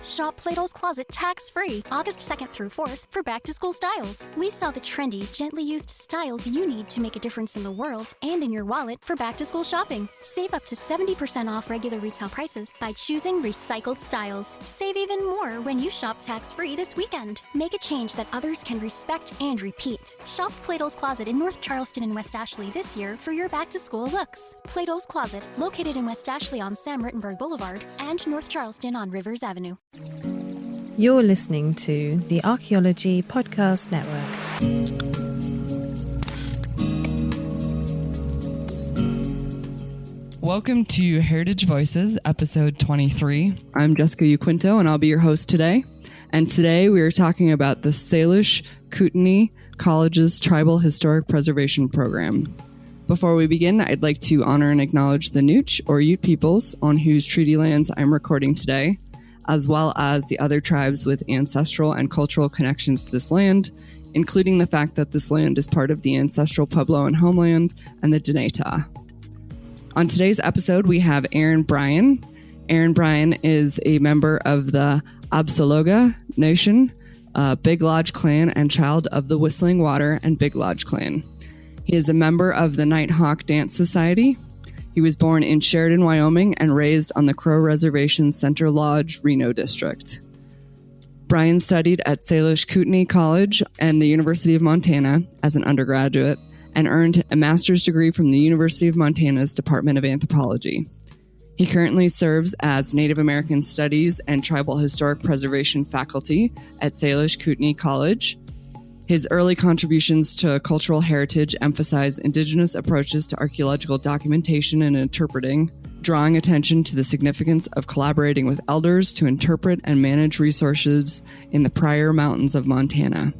Shop Plato's Closet tax-free August 2nd through 4th for back-to-school styles. We sell the trendy, gently used styles you need to make a difference in the world and in your wallet for back-to-school shopping. Save up to 70% off regular retail prices by choosing recycled styles. Save even more when you shop tax-free this weekend. Make a change that others can respect and repeat. Shop Plato's Closet in North Charleston and West Ashley this year for your back-to-school looks. Plato's Closet, located in West Ashley on Sam Rittenberg Boulevard and North Charleston on Rivers Avenue. You're listening to the Archaeology Podcast Network. Welcome to Heritage Voices, episode 23. I'm Jessica Uquinto, and I'll be your host today. And today we are talking about the Salish-Kootenai College's Tribal Historic Preservation Program. Before we begin, I'd like to honor and acknowledge the Nooch or Ute peoples on whose treaty lands I'm recording today, as well as the other tribes with ancestral and cultural connections to this land, including the fact that this land is part of the ancestral Puebloan homeland and the Dinétah. On today's episode, we have Aaron Bryan. Aaron Bryan is a member of the Absaloga Nation, Big Lodge Clan, and child of the Whistling Water and Big Lodge Clan. He is a member of the Nighthawk Dance Society. He was born in Sheridan, Wyoming, and raised on the Crow Reservation Center Lodge, Reno District. Bryan studied at Salish-Kootenai College and the University of Montana as an undergraduate and earned a master's degree from the University of Montana's Department of Anthropology. He currently serves as Native American Studies and Tribal Historic Preservation faculty at Salish-Kootenai College. His early contributions to cultural heritage emphasize indigenous approaches to archaeological documentation and interpreting, drawing attention to the significance of collaborating with elders to interpret and manage resources in the Pryor Mountains of Montana.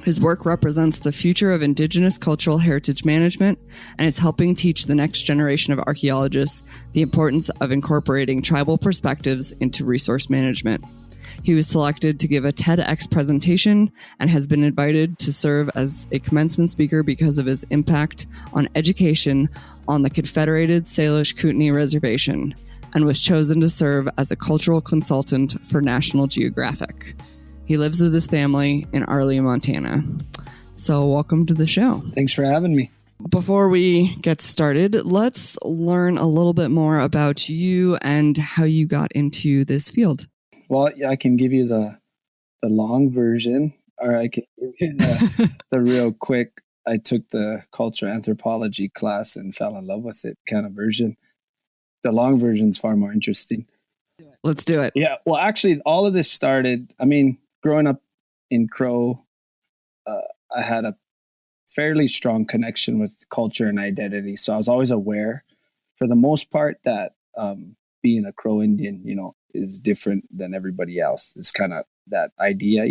His work represents the future of indigenous cultural heritage management and is helping teach the next generation of archaeologists the importance of incorporating tribal perspectives into resource management. He was selected to give a TEDx presentation and has been invited to serve as a commencement speaker because of his impact on education on the Confederated Salish-Kootenai Reservation, and was chosen to serve as a cultural consultant for National Geographic. He lives with his family in Arley, Montana. So welcome to the show. Thanks for having me. Before we get started, let's learn a little bit more about you and how you got into this field. Well, I can give you the long version, or I can give you the real quick. I took the cultural anthropology class and fell in love with it kind of version. The long version is far more interesting. Let's do it. Yeah. Well, actually, all of this started, growing up in Crow, I had a fairly strong connection with culture and identity. So I was always aware, for the most part, that being a Crow Indian, is different than everybody else. It's kind of that idea,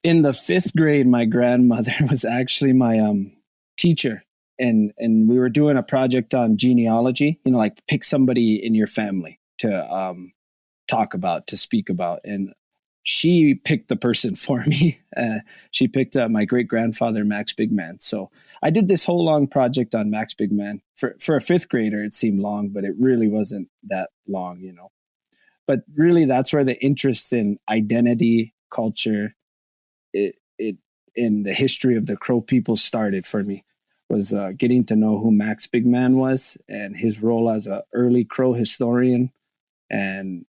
In the 5th grade, my grandmother was actually my teacher, and we were doing a project on genealogy, like pick somebody in your family to to speak about. And she picked the person for me. She picked my great-grandfather, Max Bigman. So I did this whole long project on Max Bigman. For a 5th grader, it seemed long, but it really wasn't that long, But really, that's where the interest in identity, culture, in the history of the Crow people started for me, was getting to know who Max Bigman was and his role as an early Crow historian, and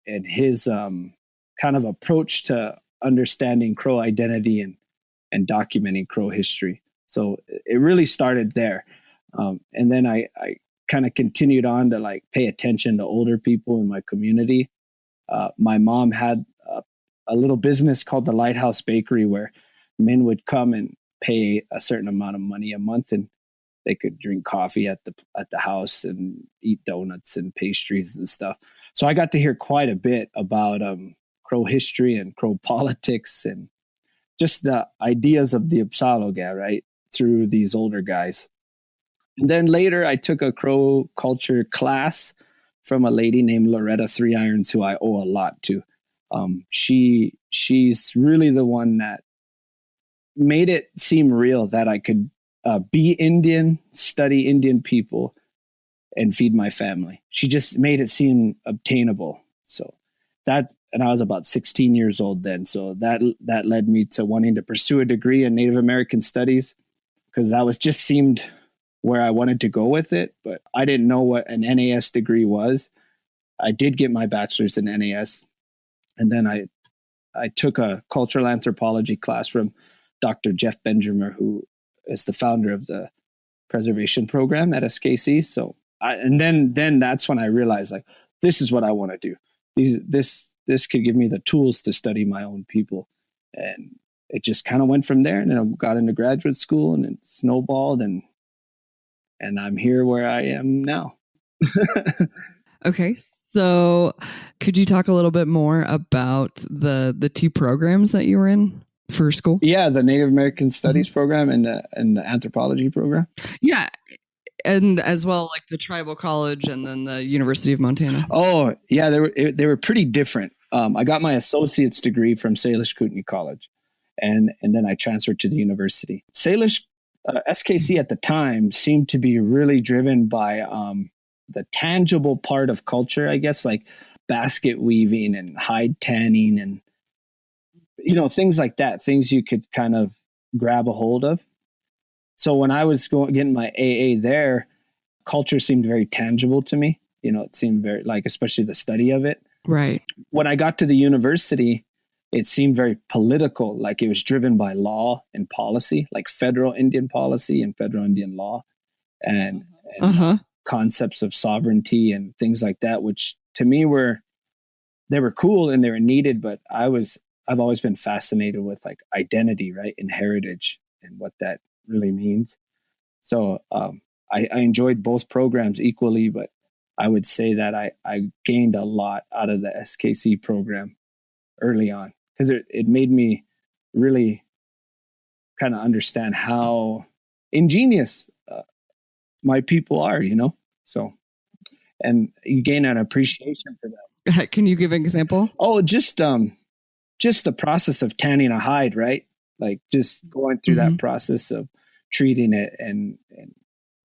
his kind of approach to understanding Crow identity and documenting Crow history. So it really started there, and then I kind of continued on to pay attention to older people in my community. My mom had a little business called the Lighthouse Bakery, where men would come and pay a certain amount of money a month, and they could drink coffee at the house and eat donuts and pastries and stuff. So I got to hear quite a bit about Crow history and Crow politics and just the ideas of the Absaloga, right, through these older guys. And then later I took a Crow culture class from a lady named Loretta Three Irons, who I owe a lot to. She's really the one that made it seem real that I could be Indian, study Indian people, and feed my family. She just made it seem obtainable. So and I was about 16 years old then. So that led me to wanting to pursue a degree in Native American studies, because that was just seemed where I wanted to go with it. But I didn't know what an NAS degree was. I did get my bachelor's in NAS, and then I took a cultural anthropology class from Dr. Jeff Benjamin, who is the founder of the preservation program at SKC. So then that's when I realized, like, this is what I want to do. This could give me the tools to study my own people. And it just kind of went from there. And then I got into graduate school, and it snowballed, and I'm here where I am now. Okay. So could you talk a little bit more about the two programs that you were in for school? Yeah, the Native American Studies program and the anthropology program. Yeah. And as well, like the tribal college and then the University of Montana. Oh, yeah, they were pretty different. I got my associate's degree from Salish-Kootenai College, and then I transferred to the university. SKC at the time seemed to be really driven by the tangible part of culture, I guess, like basket weaving and hide tanning and, things like that, things you could kind of grab a hold of. So when I was getting my AA there, culture seemed very tangible to me. It seemed very, like, especially the study of it. Right. When I got to the university, it seemed very political, like it was driven by law and policy, like federal Indian policy and federal Indian law and concepts of sovereignty and things like that, which to me they were cool and they were needed. But I've always been fascinated with, like, identity, right, and heritage and what that really means. So I enjoyed both programs equally, but I would say that I gained a lot out of the SKC program early on, because it made me really kind of understand how ingenious my people are, so, and you gain an appreciation for that. Can you give an example? Oh, just the process of tanning a hide, right? Like just going through that process of treating it and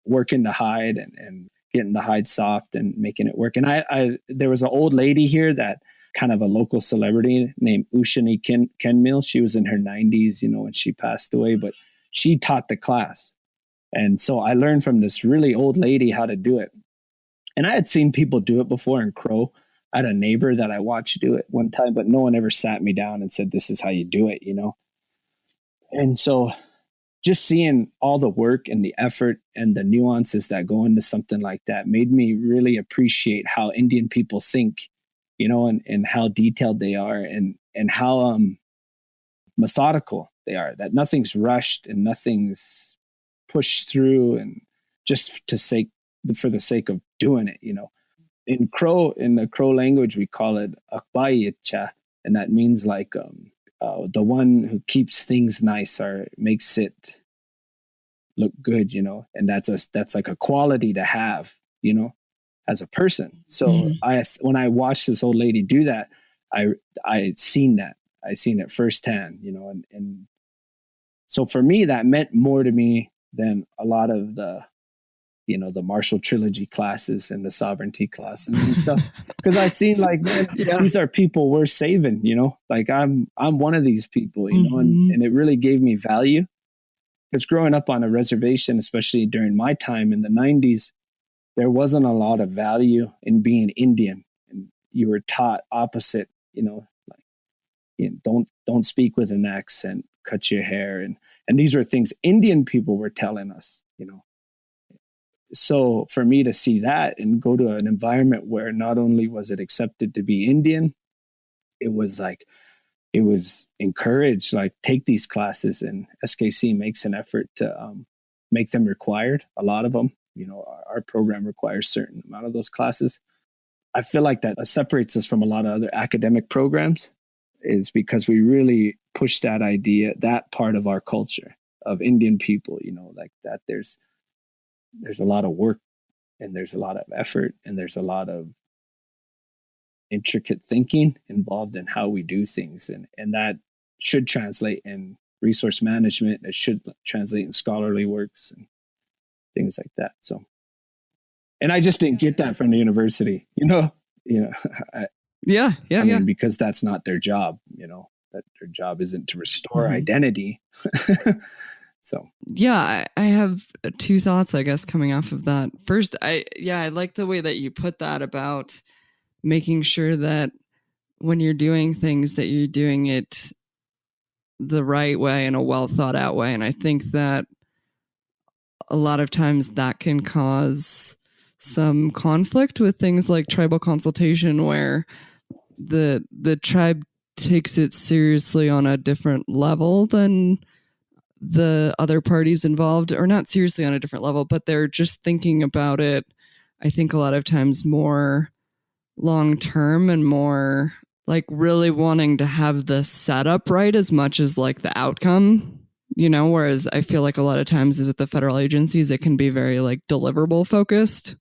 working the hide and getting the hide soft and making it work. And there was an old lady here, that kind of a local celebrity named Ushani Kenmil. She was in her 90s, when she passed away, but she taught the class. And so I learned from this really old lady how to do it. And I had seen people do it before in Crow. I had a neighbor that I watched do it one time, but no one ever sat me down and said, this is how you do it, And so just seeing all the work and the effort and the nuances that go into something like that made me really appreciate how Indian people think, and how detailed they are and how methodical they are, that nothing's rushed and nothing's pushed through and just for the sake of doing it, In the Crow language, we call it akbayicha, and that means like the one who keeps things nice or makes it look good, and that's like a quality to have, as a person. So when I watched this old lady do that, I seen it firsthand, and so for me, that meant more to me than a lot of the Marshall Trilogy classes and the sovereignty classes and stuff. Because I seen, like, man, these are people worth saving, like I'm one of these people, and it really gave me value. Because growing up on a reservation, especially during my time in the 90s, there wasn't a lot of value in being Indian. And you were taught opposite, don't speak with an accent, cut your hair. And these were things Indian people were telling us, So for me to see that and go to an environment where not only was it accepted to be Indian, it was encouraged, like, take these classes, and SKC makes an effort to make them required. A lot of them, our program requires a certain amount of those classes. I feel like that separates us from a lot of other academic programs, is because we really push that idea, that part of our culture of Indian people, like that there's a lot of work and there's a lot of effort and there's a lot of intricate thinking involved in how we do things. And that should translate in resource management. It should translate in scholarly works and things like that. So, and I just didn't get that from the university, Yeah. I mean, because that's not their job, that their job isn't to restore identity. So, yeah, I have two thoughts, I guess, coming off of that. First, I like the way that you put that about making sure that when you're doing things that you're doing it the right way and a well thought out way. And I think that a lot of times that can cause some conflict with things like tribal consultation, where the tribe takes it seriously on a different level than the other parties involved, or not seriously on a different level, but they're just thinking about it, I think a lot of times more long term and more like really wanting to have the setup right as much as like the outcome, whereas I feel like a lot of times with the federal agencies, it can be very like deliverable focused.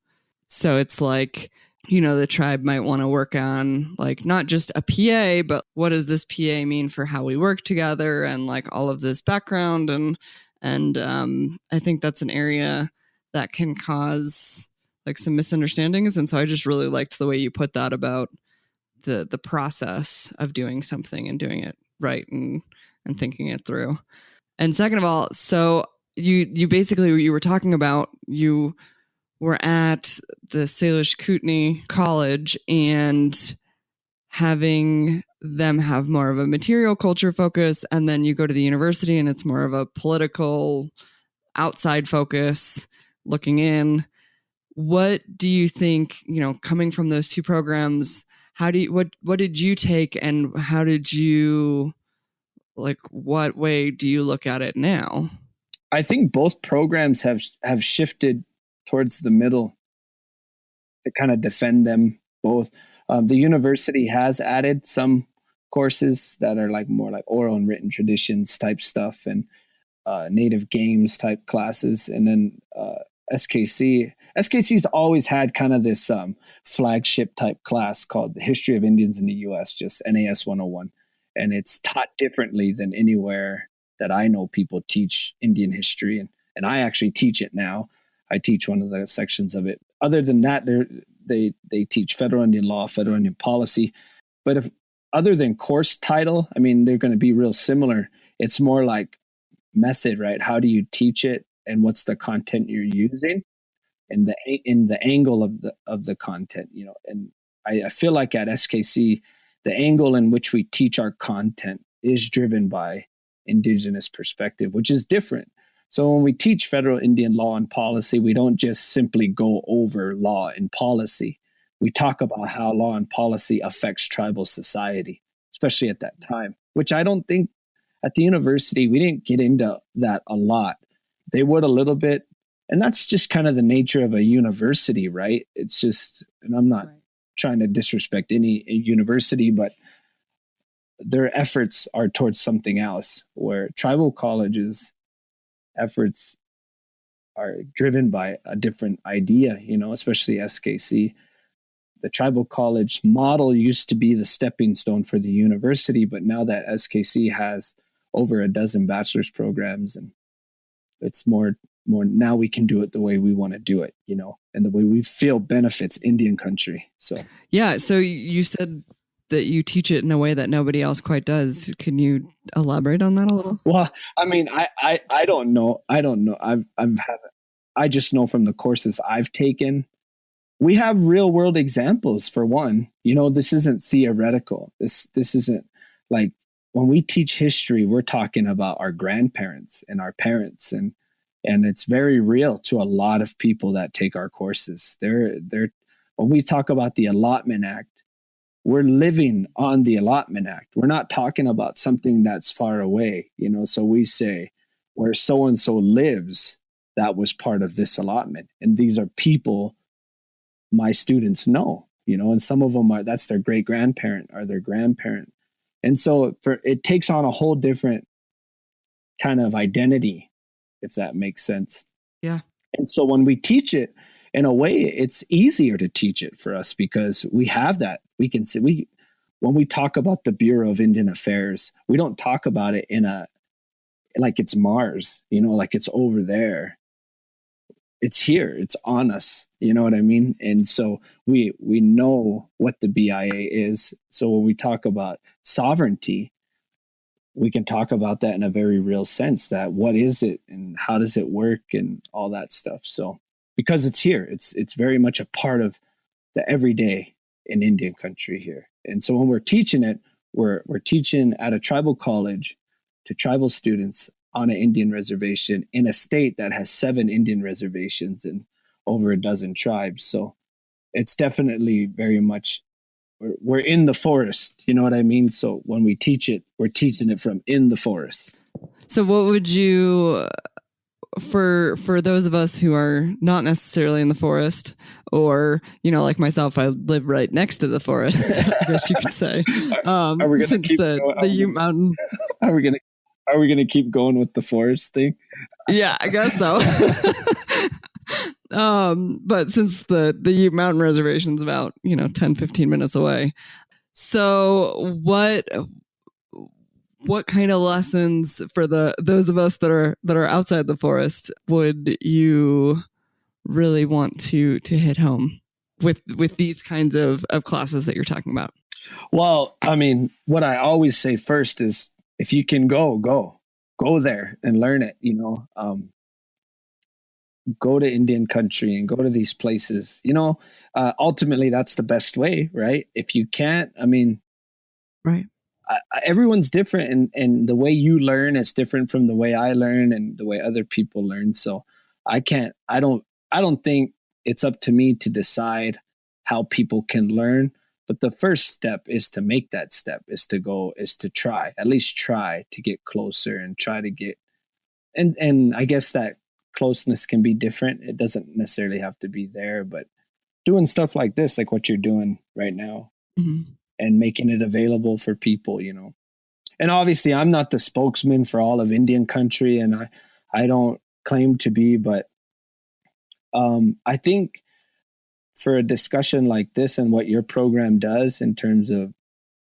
So it's like, the tribe might want to work on like not just a PA, but what does this PA mean for how we work together, and like all of this background. And I think that's an area that can cause like some misunderstandings. And so I just really liked the way you put that about the process of doing something and doing it right and thinking it through. And second of all, so you basically, you were talking about, you were at the Salish-Kootenai college and having them have more of a material culture focus. And then you go to the university and it's more of a political outside focus looking in. What do you think, coming from those two programs, what did you take, and how did you, like, what way do you look at it now? I think both programs have shifted towards the middle to kind of defend them both. The university has added some courses that are like more like oral and written traditions type stuff, and native games type classes. And then SKC's always had kind of this flagship type class called the History of Indians in the U.S., just NAS 101. And it's taught differently than anywhere that I know people teach Indian history. And I actually teach it now. I teach one of the sections of it. Other than that, they teach federal Indian law, federal Indian policy. But if other than course title, I mean, they're going to be real similar. It's more like method, right? How do you teach it, and what's the content you're using, and the angle of the content, And I feel like at SKC, the angle in which we teach our content is driven by indigenous perspective, which is different. So when we teach federal Indian law and policy, we don't just simply go over law and policy. We talk about how law and policy affects tribal society, especially at that time, which I don't think at the university, we didn't get into that a lot. They would a little bit. And that's just kind of the nature of a university, right? It's just, and I'm not trying to disrespect any university, but their efforts are towards something else, where tribal colleges' efforts are driven by a different idea, especially SKC. The tribal college model used to be the stepping stone for the university, but now that SKC has over a dozen bachelor's programs, and it's more now we can do it the way we want to do it, and the way we feel benefits Indian country. So yeah. So you said that you teach it in a way that nobody else quite does. Can you elaborate on that a little? Well, I mean, I don't know. I just know from the courses I've taken, we have real world examples. For one, this isn't theoretical. This isn't like, when we teach history, we're talking about our grandparents and our parents, and it's very real to a lot of people that take our courses. They're when we talk about the Allotment Act, we're living on the Allotment Act. We're not talking about something that's far away, So we say, where so and so lives, that was part of this allotment, and these are people my students know, and some of them that's their great grandparent or their grandparent. And so it takes on a whole different kind of identity, if that makes sense. Yeah. And so when we teach it, in a way, it's easier to teach it for us because we have that. We can see, when we talk about the Bureau of Indian Affairs, we don't talk about it like it's Mars, like it's over there. it's here, it's on us. You know what I mean? And so we know what the BIA is. So when we talk about sovereignty, we can talk about that in a very real sense, that what is it and how does it work and all that stuff. So because it's here, it's very much a part of the everyday in Indian country here. And so when we're teaching it, we're teaching at a tribal college to tribal students on an Indian reservation in a state that has 7 Indian reservations and over a dozen tribes. So it's definitely very much, we're in the forest, you know what I mean? So when we teach it, we're teaching it from in the forest. So what would you, for those of us who are not necessarily in the forest, or, you know, like myself, I live right next to the forest, I guess you could say, since the Ute Mountain. Are we gonna keep going with the forest thing? Yeah, I guess so. But since the Ute Mountain Reservation's about, 10, 15 minutes away. So what kind of lessons for those of us that are outside the forest would you really want to hit home with these kinds of classes that you're talking about? Well, I mean, what I always say first is, if you can go there and learn it, go to Indian country and go to these places, ultimately that's the best way, right? If you can't, I mean, right. Everyone's different, and the way you learn is different from the way I learn and the way other people learn. So I don't think it's up to me to decide how people can learn. But the first step is to make that step, is to try, at least try to get closer and try to get, and I guess that closeness can be different. It doesn't necessarily have to be there, but doing stuff like this, like what you're doing right now, mm-hmm. and making it available for people, And obviously I'm not the spokesman for all of Indian country, and I don't claim to be, but I think for a discussion like this and what your program does in terms of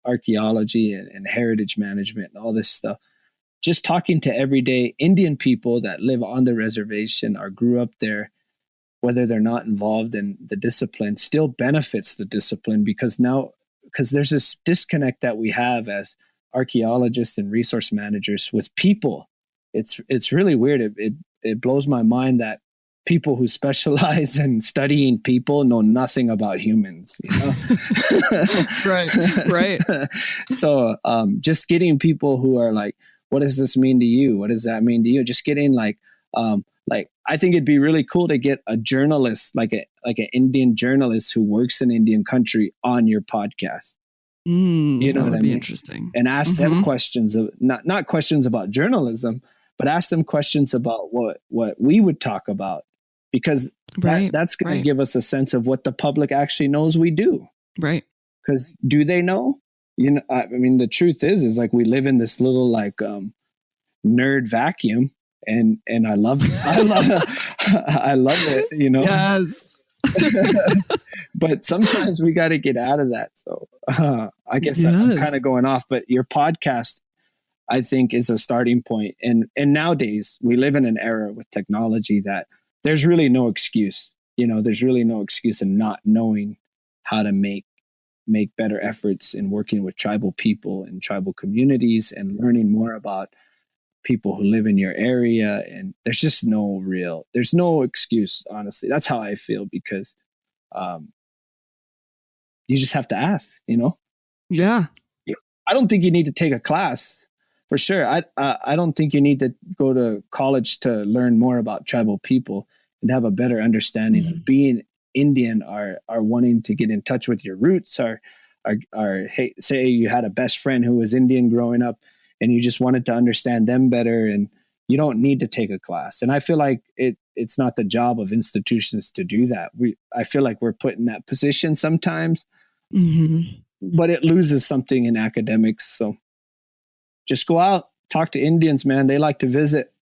archaeology and heritage management and all this stuff, just talking to everyday Indian people that live on the reservation or grew up there, whether they're not involved in the discipline, still benefits the discipline, because there's this disconnect that we have as archaeologists and resource managers with people. It's really weird. It blows my mind that people who specialize in studying people know nothing about humans, Right. So just getting people who are like, what does this mean to you? What does that mean to you? Just getting like I think it'd be really cool to get a journalist, like an Indian journalist who works in Indian country on your podcast. You know, that would be interesting. And ask them questions of not questions about journalism, but ask them questions about what we would talk about, because that's going to give us a sense of what the public actually knows we do. Right. Because do they know? I mean, the truth is like we live in this little like nerd vacuum, and I love I love it. Yes. But sometimes we got to get out of that. So I guess I'm kind of going off, but your podcast, I think, is a starting point. And nowadays we live in an era with technology that there's really no excuse. There's really no excuse in not knowing how to make better efforts in working with tribal people and tribal communities and learning more about people who live in your area. And there's no excuse, honestly. That's how I feel, because you just have to ask, Yeah. I don't think you need to take a class, for sure. I don't think you need to go to college to learn more about tribal people and have a better understanding of being Indian, or wanting to get in touch with your roots, or hey, say you had a best friend who was Indian growing up and you just wanted to understand them better, and you don't need to take a class. And I feel like it's not the job of institutions to do that. I feel like we're put in that position sometimes, but it loses something in academics. So just go out, talk to Indians, man. They like to visit.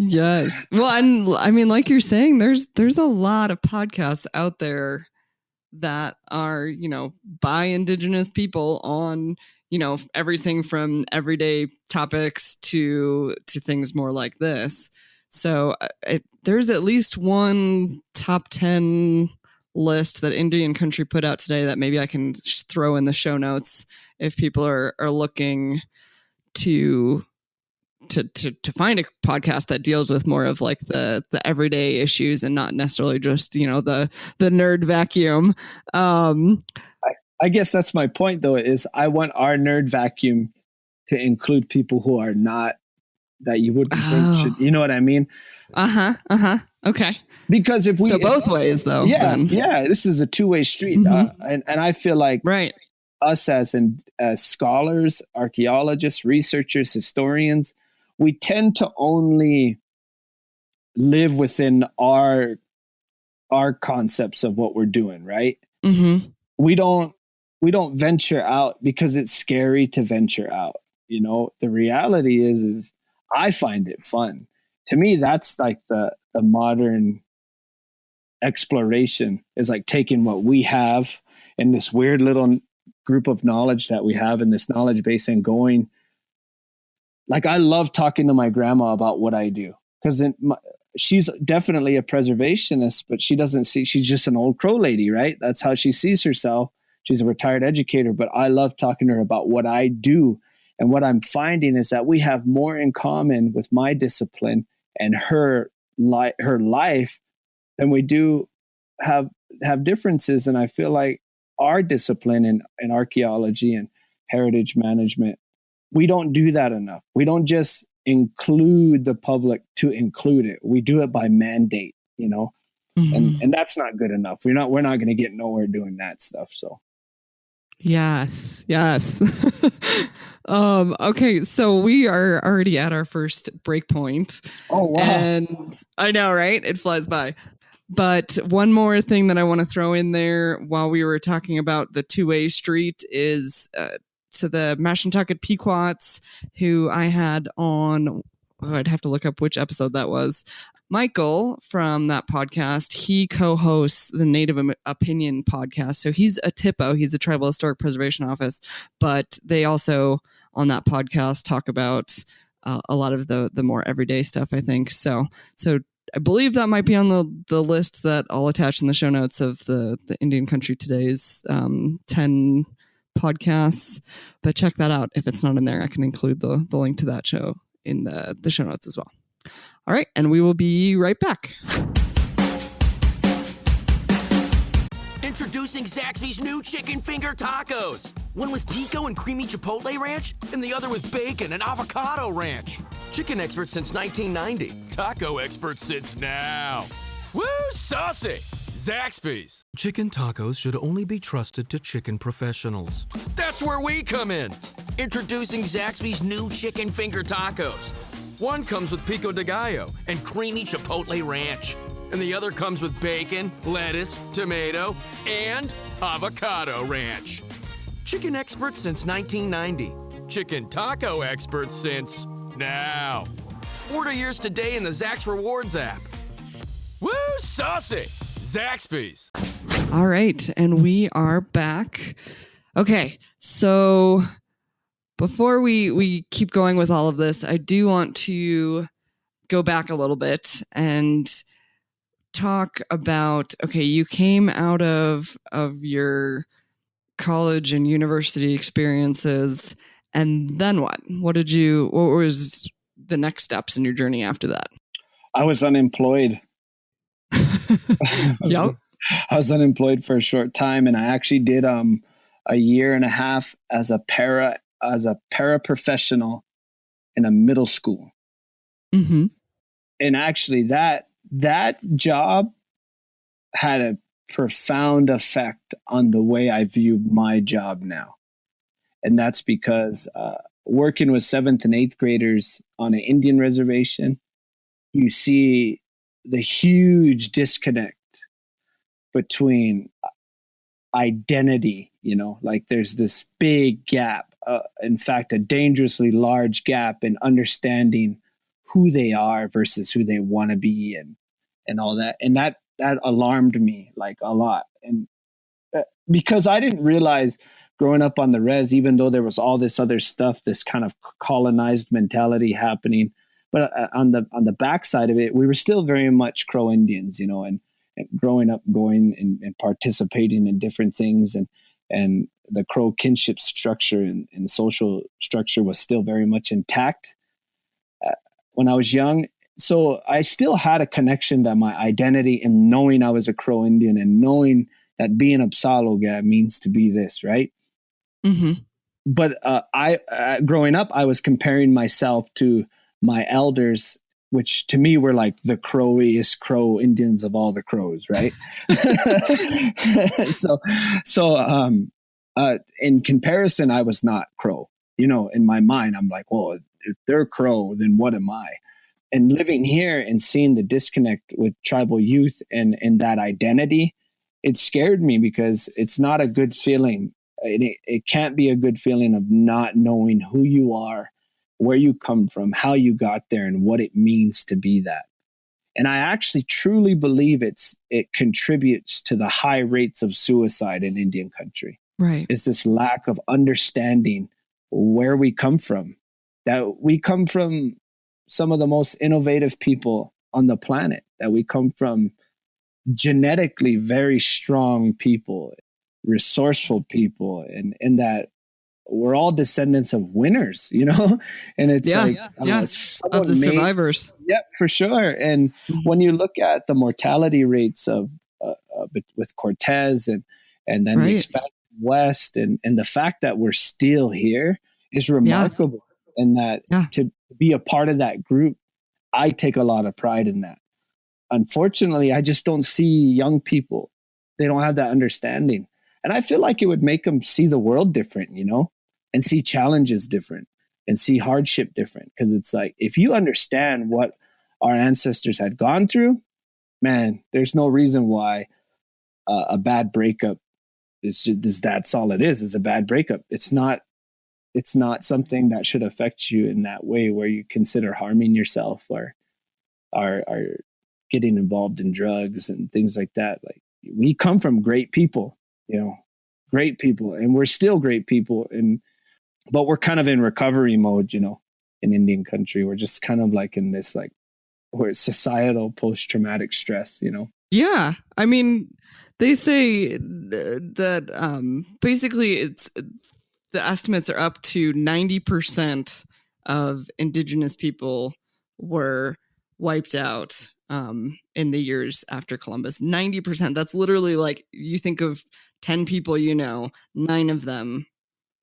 Yes. Well, and I mean, like you're saying, there's a lot of podcasts out there that are, by indigenous people on, everything from everyday topics to things more like this. So there's at least one top 10 list that Indian Country put out today that maybe I can throw in the show notes if people are looking to find a podcast that deals with more of like the everyday issues and not necessarily just, the nerd vacuum. I guess that's my point, though, is I want our nerd vacuum to include people who are not, that you wouldn't think should, you know what I mean? Okay. Because if we, both ways though, this is a two-way street. And I feel like us as scholars, archaeologists, researchers, historians, we tend to only live within our concepts of what we're doing, right? Mm-hmm. We don't venture out because it's scary to venture out. The reality is I find it fun. To me, that's like the modern exploration, is like taking what we have in this weird little group of knowledge that we have in this knowledge base and going. Like, I love talking to my grandma about what I do, because she's definitely a preservationist, but she's just an old crow lady, right? That's how she sees herself. She's a retired educator, but I love talking to her about what I do. And what I'm finding is that we have more in common with my discipline and her life than we do have differences. And I feel like our discipline in archaeology and heritage management, we don't do that enough. We don't just include the public to include it. We do it by mandate, and that's not good enough. We're not going to get nowhere doing that stuff. So. Yes. Okay, so we are already at our first break point. Oh, wow. And I know, right? It flies by. But one more thing that I want to throw in there while we were talking about the two-way street is to the Mashantucket Pequots, who I had on, I'd have to look up which episode that was. Michael from that podcast, he co-hosts the Native Opinion podcast. So he's a THPO, he's a Tribal Historic Preservation Office, but they also on that podcast talk about a lot of the more everyday stuff, I think. So I believe that might be on the list that I'll attach in the show notes of the Indian Country Today's 10 podcasts. But check that out. If it's not in there, I can include the link to that show in the show notes as well. All right, and we will be right back. Introducing Zaxby's new chicken finger tacos. One with pico and creamy chipotle ranch, and the other with bacon and avocado ranch. Chicken expert since 1990. Taco expert since now. Woo, saucy! Zaxby's. Chicken tacos should only be trusted to chicken professionals. That's where we come in. Introducing Zaxby's new chicken finger tacos. One comes with pico de gallo and creamy chipotle ranch. And the other comes with bacon, lettuce, tomato, and avocado ranch. Chicken expert since 1990. Chicken taco expert since now. Order yours today in the Zax Rewards app. Woo, saucy! Zaxby's. All right, and we are back. Okay, so before we keep going with all of this, I do want to go back a little bit and talk about, okay, you came out of your college and university experiences, and then what? What was the next steps in your journey after that? I was unemployed. Yep. I was unemployed for a short time, and I actually did a year and a half as a paraprofessional in a middle school. Mm-hmm. And actually that job had a profound effect on the way I view my job now. And that's because working with 7th and 8th graders on an Indian reservation, you see the huge disconnect between identity, like there's this big gap, in fact, a dangerously large gap in understanding who they are versus who they want to be and all that. And that alarmed me like a lot. And because I didn't realize growing up on the res, even though there was all this other stuff, this kind of colonized mentality happening, But on the backside of it, we were still very much Crow Indians, and growing up, going and participating in different things, and the Crow kinship structure and social structure was still very much intact when I was young. So I still had a connection to my identity and knowing I was a Crow Indian and knowing that being a Psaloga means to be this, right? Mm-hmm. But growing up, I was comparing myself to my elders, which to me were like the crowiest Crow Indians of all the Crows, right? So in comparison, I was not Crow. In my mind, I'm like, well, if they're Crow, then what am I? And living here and seeing the disconnect with tribal youth and that identity, it scared me because it's not a good feeling. It can't be a good feeling of not knowing who you are, where you come from, how you got there, and what it means to be that. And I actually truly believe it contributes to the high rates of suicide in Indian country. Right. It's this lack of understanding where we come from, that we come from some of the most innovative people on the planet, that we come from genetically very strong people, resourceful people, and that we're all descendants of winners, and it's of the survivors. Yeah, for sure. And when you look at the mortality rates of with Cortez and then the expansion west and the fact that we're still here is remarkable. And that to be a part of that group, I take a lot of pride in that. Unfortunately, I just don't see young people. They don't have that understanding. And I feel like it would make them see the world different, and see challenges different and see hardship different. Because it's like, if you understand what our ancestors had gone through, man, there's no reason why a bad breakup that's all it is a bad breakup. It's not something that should affect you in that way where you consider harming yourself or are getting involved in drugs and things like that. Like, we come from great people, great people, and we're still great people. But we're kind of in recovery mode, in Indian country. We're just kind of like in this, like, where it's societal post-traumatic stress, Yeah. I mean, they say that basically it's the estimates are up to 90% of indigenous people were wiped out in the years after Columbus. 90%. That's literally like, you think of 10 people, 9 of them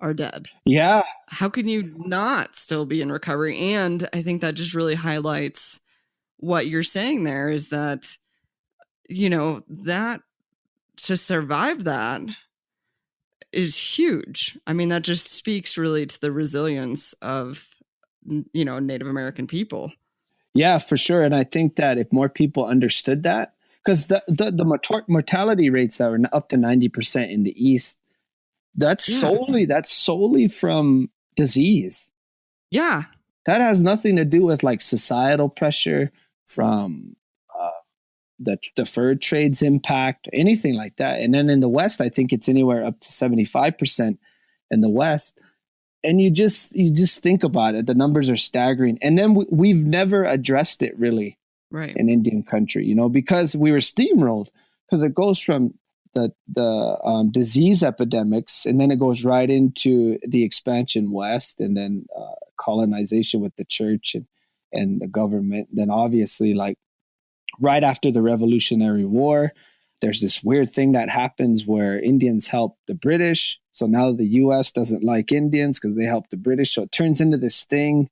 are dead. Yeah. How can you not still be in recovery? And I think that just really highlights what you're saying there is that, that to survive that is huge. I mean, that just speaks really to the resilience of, Native American people. Yeah, for sure. And I think that if more people understood that, because the mortality rates that are up to 90% in the East, that's solely from disease. Yeah. That has nothing to do with like societal pressure from the fur trade's impact, anything like that. And then in the West, I think it's anywhere up to 75% in the West. And you just think about it, the numbers are staggering. And then we've never addressed it really in Indian country, because we were steamrolled, because it goes from the disease epidemics, and then it goes right into the expansion west, and then colonization with the church and the government. Then obviously, like right after the Revolutionary War, there's this weird thing that happens where Indians help the British. So now the U.S. doesn't like Indians because they help the British. So it turns into this thing,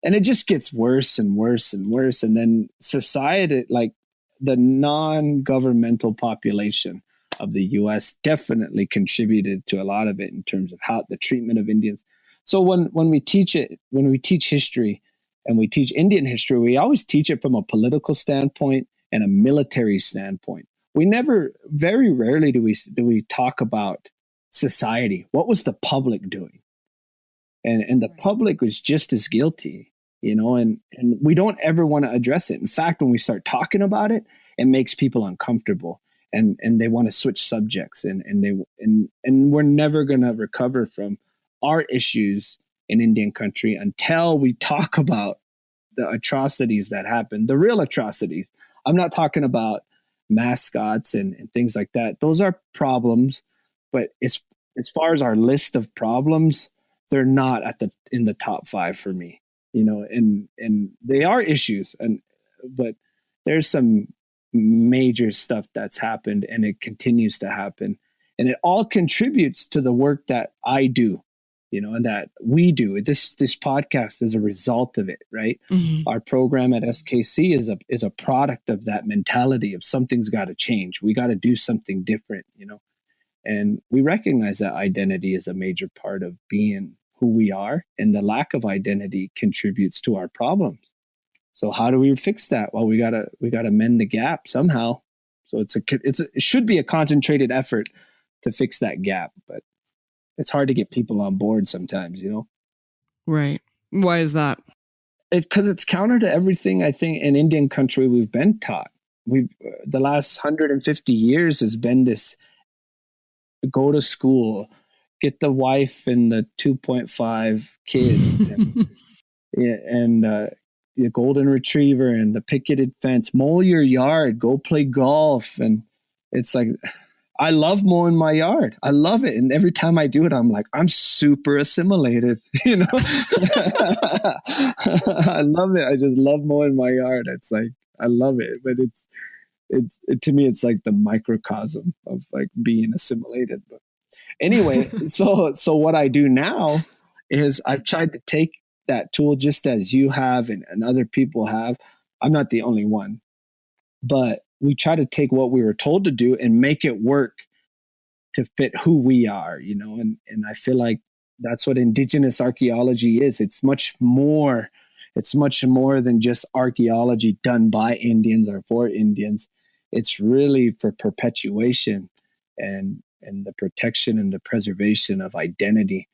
and it just gets worse and worse and worse. And then society, like the non-governmental population of the U.S. definitely contributed to a lot of it in terms of how the treatment of Indians. So when we teach history and we teach Indian history, we always teach it from a political standpoint and a military standpoint. Very rarely do we talk about society. What was the public doing? And the public was just as guilty, and we don't ever want to address it. In fact, when we start talking about it, it makes people uncomfortable. And they want to switch subjects, and we're never going to recover from our issues in Indian country until we talk about the atrocities that happen, the real atrocities. I'm not talking about mascots and things like that. Those are problems, but as far as our list of problems, they're not in the top 5 for me, and they are issues, but there's some major stuff that's happened, and it continues to happen, and it all contributes to the work that I do, and that we do. This podcast is a result of it, right? Mm-hmm. Our program at SKC is a product of that mentality of something's got to change. We got to do something different, and we recognize that identity is a major part of being who we are, and the lack of identity contributes to our problems. So how do we fix that? Well, we gotta mend the gap somehow. So it should be a concentrated effort to fix that gap, but it's hard to get people on board sometimes, Right. Why is that? Because it's counter to everything I think in Indian country we've been taught. The last 150 years has been this: go to school, get the wife and the 2.5 kids, and the golden retriever and the picketed fence, mow your yard, go play golf. And it's like, I love mowing my yard. I love it. And every time I do it, I'm like, I'm super assimilated, I love it. I just love mowing my yard. It's like, I love it. But to me, it's like the microcosm of like being assimilated. But anyway, so what I do now is I've tried to take that tool just as you have and other people have. I'm not the only one, but we try to take what we were told to do and make it work to fit who we are, and I feel like that's what indigenous archaeology is. It's much more than just archaeology done by Indians or for Indians. It's really for perpetuation and the protection and the preservation of identity.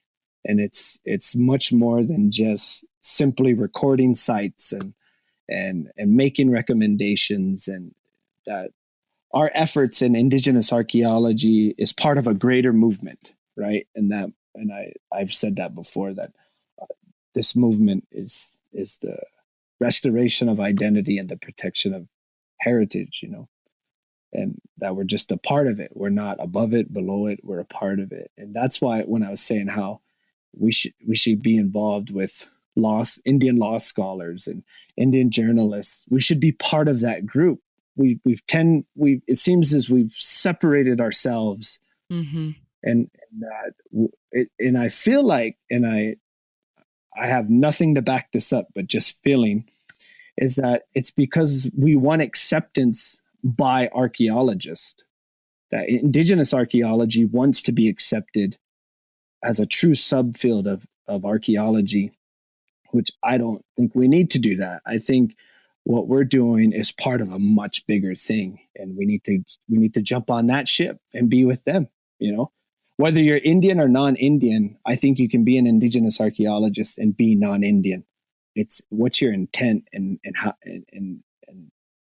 And it's much more than just simply recording sites and making recommendations, and that our efforts in indigenous archaeology is part of a greater movement, right? And I've said that before, that this movement is the restoration of identity and the protection of heritage, and that we're just a part of it. We're not above it, below it. We're a part of it. And that's why when I was saying how we should be involved with Indian law scholars and Indian journalists, we should be part of that group. It seems as we've separated ourselves, mm-hmm. and I feel like, and I have nothing to back this up, but just feeling is that it's because we want acceptance by archaeologists, that indigenous archaeology wants to be accepted as a true subfield of archaeology, which I don't think we need to do that. I think what we're doing is part of a much bigger thing, and we need to jump on that ship and be with them. Whether you're Indian or non-Indian, I think you can be an indigenous archaeologist and be non-Indian. It's what's your intent and how and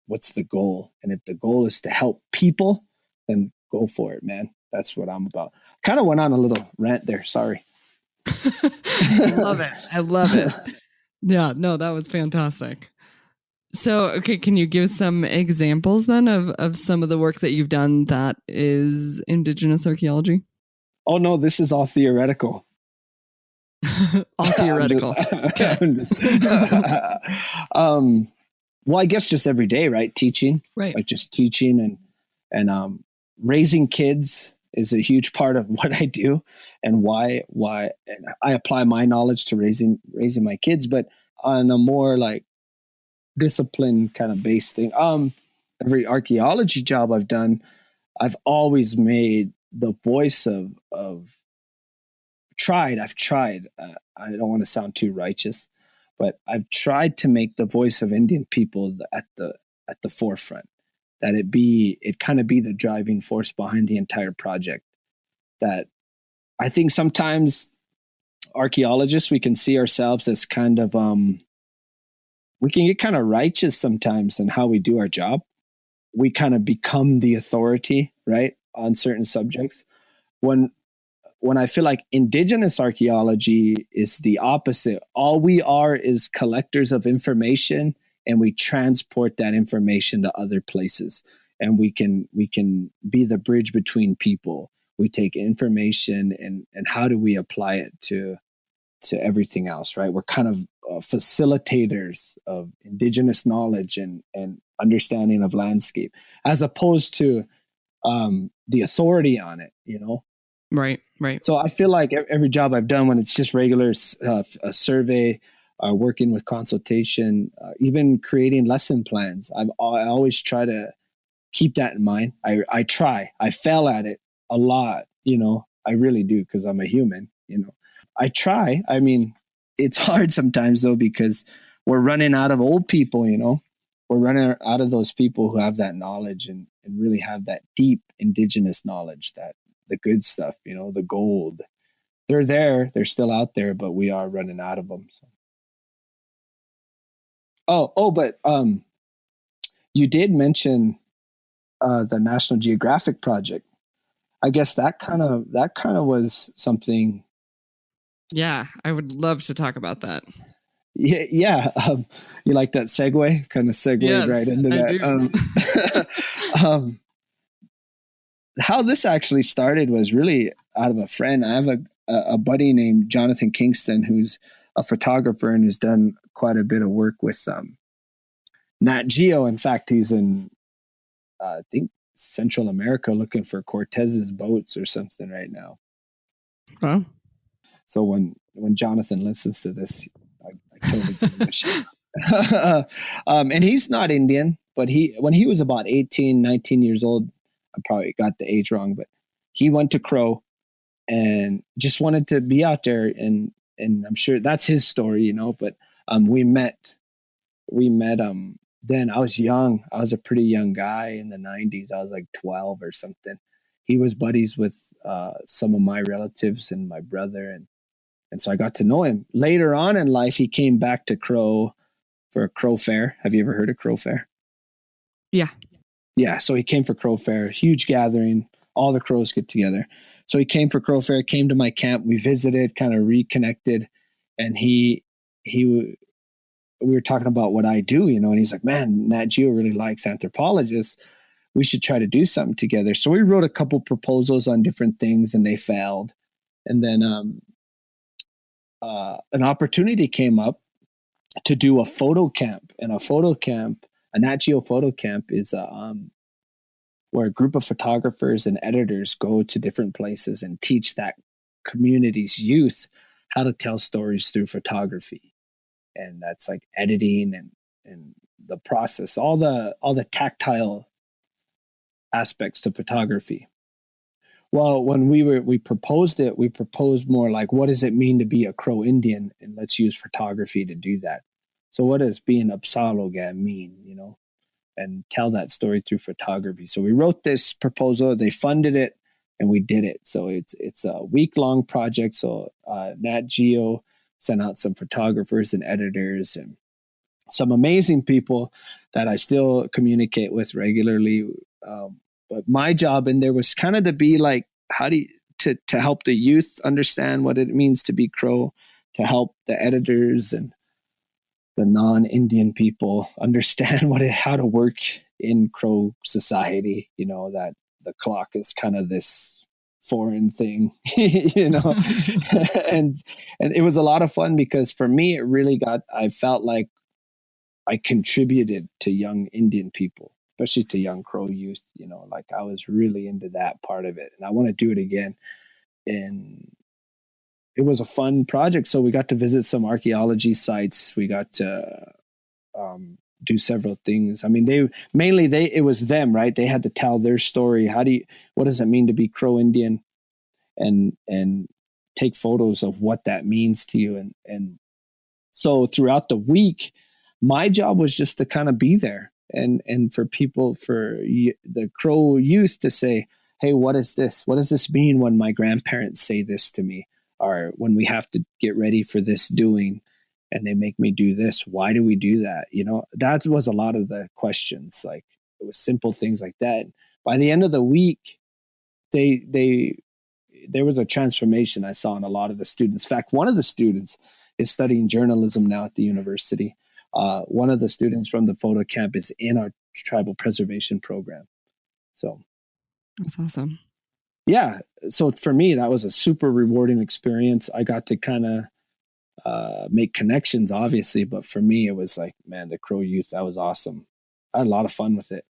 what's the goal. And if the goal is to help people, then go for it, man. That's what I'm about. Kind of went on a little rant there. Sorry. I love it. Yeah, no, that was fantastic. So, okay, can you give some examples then of some of the work that you've done that is indigenous archaeology? Oh, no, this is all theoretical. All theoretical. Okay. Well, I guess just every day, right? Teaching, right? Like just teaching and raising kids is a huge part of what I do, and why and I apply my knowledge to raising my kids, but on a more like discipline kind of based thing. Every archaeology job I've done, I've always made the voice I've tried. I don't want to sound too righteous, but I've tried to make the voice of Indian people at the forefront, that it kind of be the driving force behind the entire project. That I think sometimes archaeologists, we can see ourselves as kind of, we can get kind of righteous sometimes in how we do our job. We kind of become the authority, right, on certain subjects, when when I feel like indigenous archaeology is the opposite. All we are is collectors of information, and we transport that information to other places, and we can be the bridge between people. We take information and how do we apply it to everything else, right? We're kind of facilitators of indigenous knowledge and understanding of landscape, as opposed to the authority on it, you know? Right. So I feel like every job I've done, when it's just regular a survey, working with consultation, even creating lesson plans, I always try to keep that in mind. I try. I fail at it a lot, you know. I really do, because I'm a human, you know. I try. I mean, it's hard sometimes though, because we're running out of old people, you know. We're running out of those people who have that knowledge and really have that deep indigenous knowledge, that the good stuff, you know, the gold. They're there. They're still out there, but we are running out of them. So. But you did mention the National Geographic project. I guess that kind of was something. Yeah, I would love to talk about that. Yeah. You like that segue? Kind of segued yes, right into that. I do. How this actually started was really out of a friend. I have a buddy named Jonathan Kingston, who's a photographer and who's done quite a bit of work with Nat Geo. In fact, he's in I think Central America looking for Cortez's boats or something right now. Wow. So when Jonathan listens to this, I totally give him a shout. And he's not Indian, but when he was about 18, 19 years old, I probably got the age wrong, but he went to Crow and just wanted to be out there. And I'm sure that's his story, you know, but we met then. I was young. I was a pretty young guy in the 90s. I was like 12 or something. He was buddies with some of my relatives and my brother. And so I got to know him. Later on in life, he came back to Crow for a Crow Fair. Have you ever heard of Crow Fair? Yeah. Yeah. So he came for Crow Fair, huge gathering. All the crows get together. So he came for Crow Fair, came to my camp. We visited, kind of reconnected. And we were talking about what I do, you know, and he's like, man, Nat Geo really likes anthropologists. We should try to do something together. So we wrote a couple proposals on different things and they failed. And then an opportunity came up to do a photo camp. And a Nat Geo photo camp is where a group of photographers and editors go to different places and teach that community's youth how to tell stories through photography. And that's like editing and the process, all the tactile aspects to photography. Well, when we proposed it, we proposed more like, what does it mean to be a Crow Indian? And let's use photography to do that. So what does being a Psaloga mean, you know, and tell that story through photography. So we wrote this proposal, they funded it, and we did it. So it's a week-long project. So Nat Geo sent out some photographers and editors and some amazing people that I still communicate with regularly. But my job in there was kind of to be like, to help the youth understand what it means to be Crow, to help the editors and the non-Indian people understand how to work in Crow society. You know, that the clock is kind of this foreign thing, you know, and it was a lot of fun because for me, I felt like I contributed to young Indian people, especially to young Crow youth, you know, like I was really into that part of it and I want to do it again. And it was a fun project. So we got to visit some archaeology sites. We got to do several things. I mean, it was them, right? They had to tell their story. What does it mean to be Crow Indian, and take photos of what that means to you. And so throughout the week, my job was just to kind of be there and for the Crow youth to say, hey, what is this? What does this mean when my grandparents say this to me? Or when we have to get ready for this doing and they make me do this, why do we do that? You know, that was a lot of the questions. Like it was simple things like that. By the end of the week, they there was a transformation I saw in a lot of the students. In fact, one of the students is studying journalism now at the university. One of the students from the photo camp is in our tribal preservation program. So That's awesome. Yeah. So for me, that was a super rewarding experience. I got to kind of make connections, obviously, but for me, it was like, man, the Crow Youth, that was awesome. I had a lot of fun with it.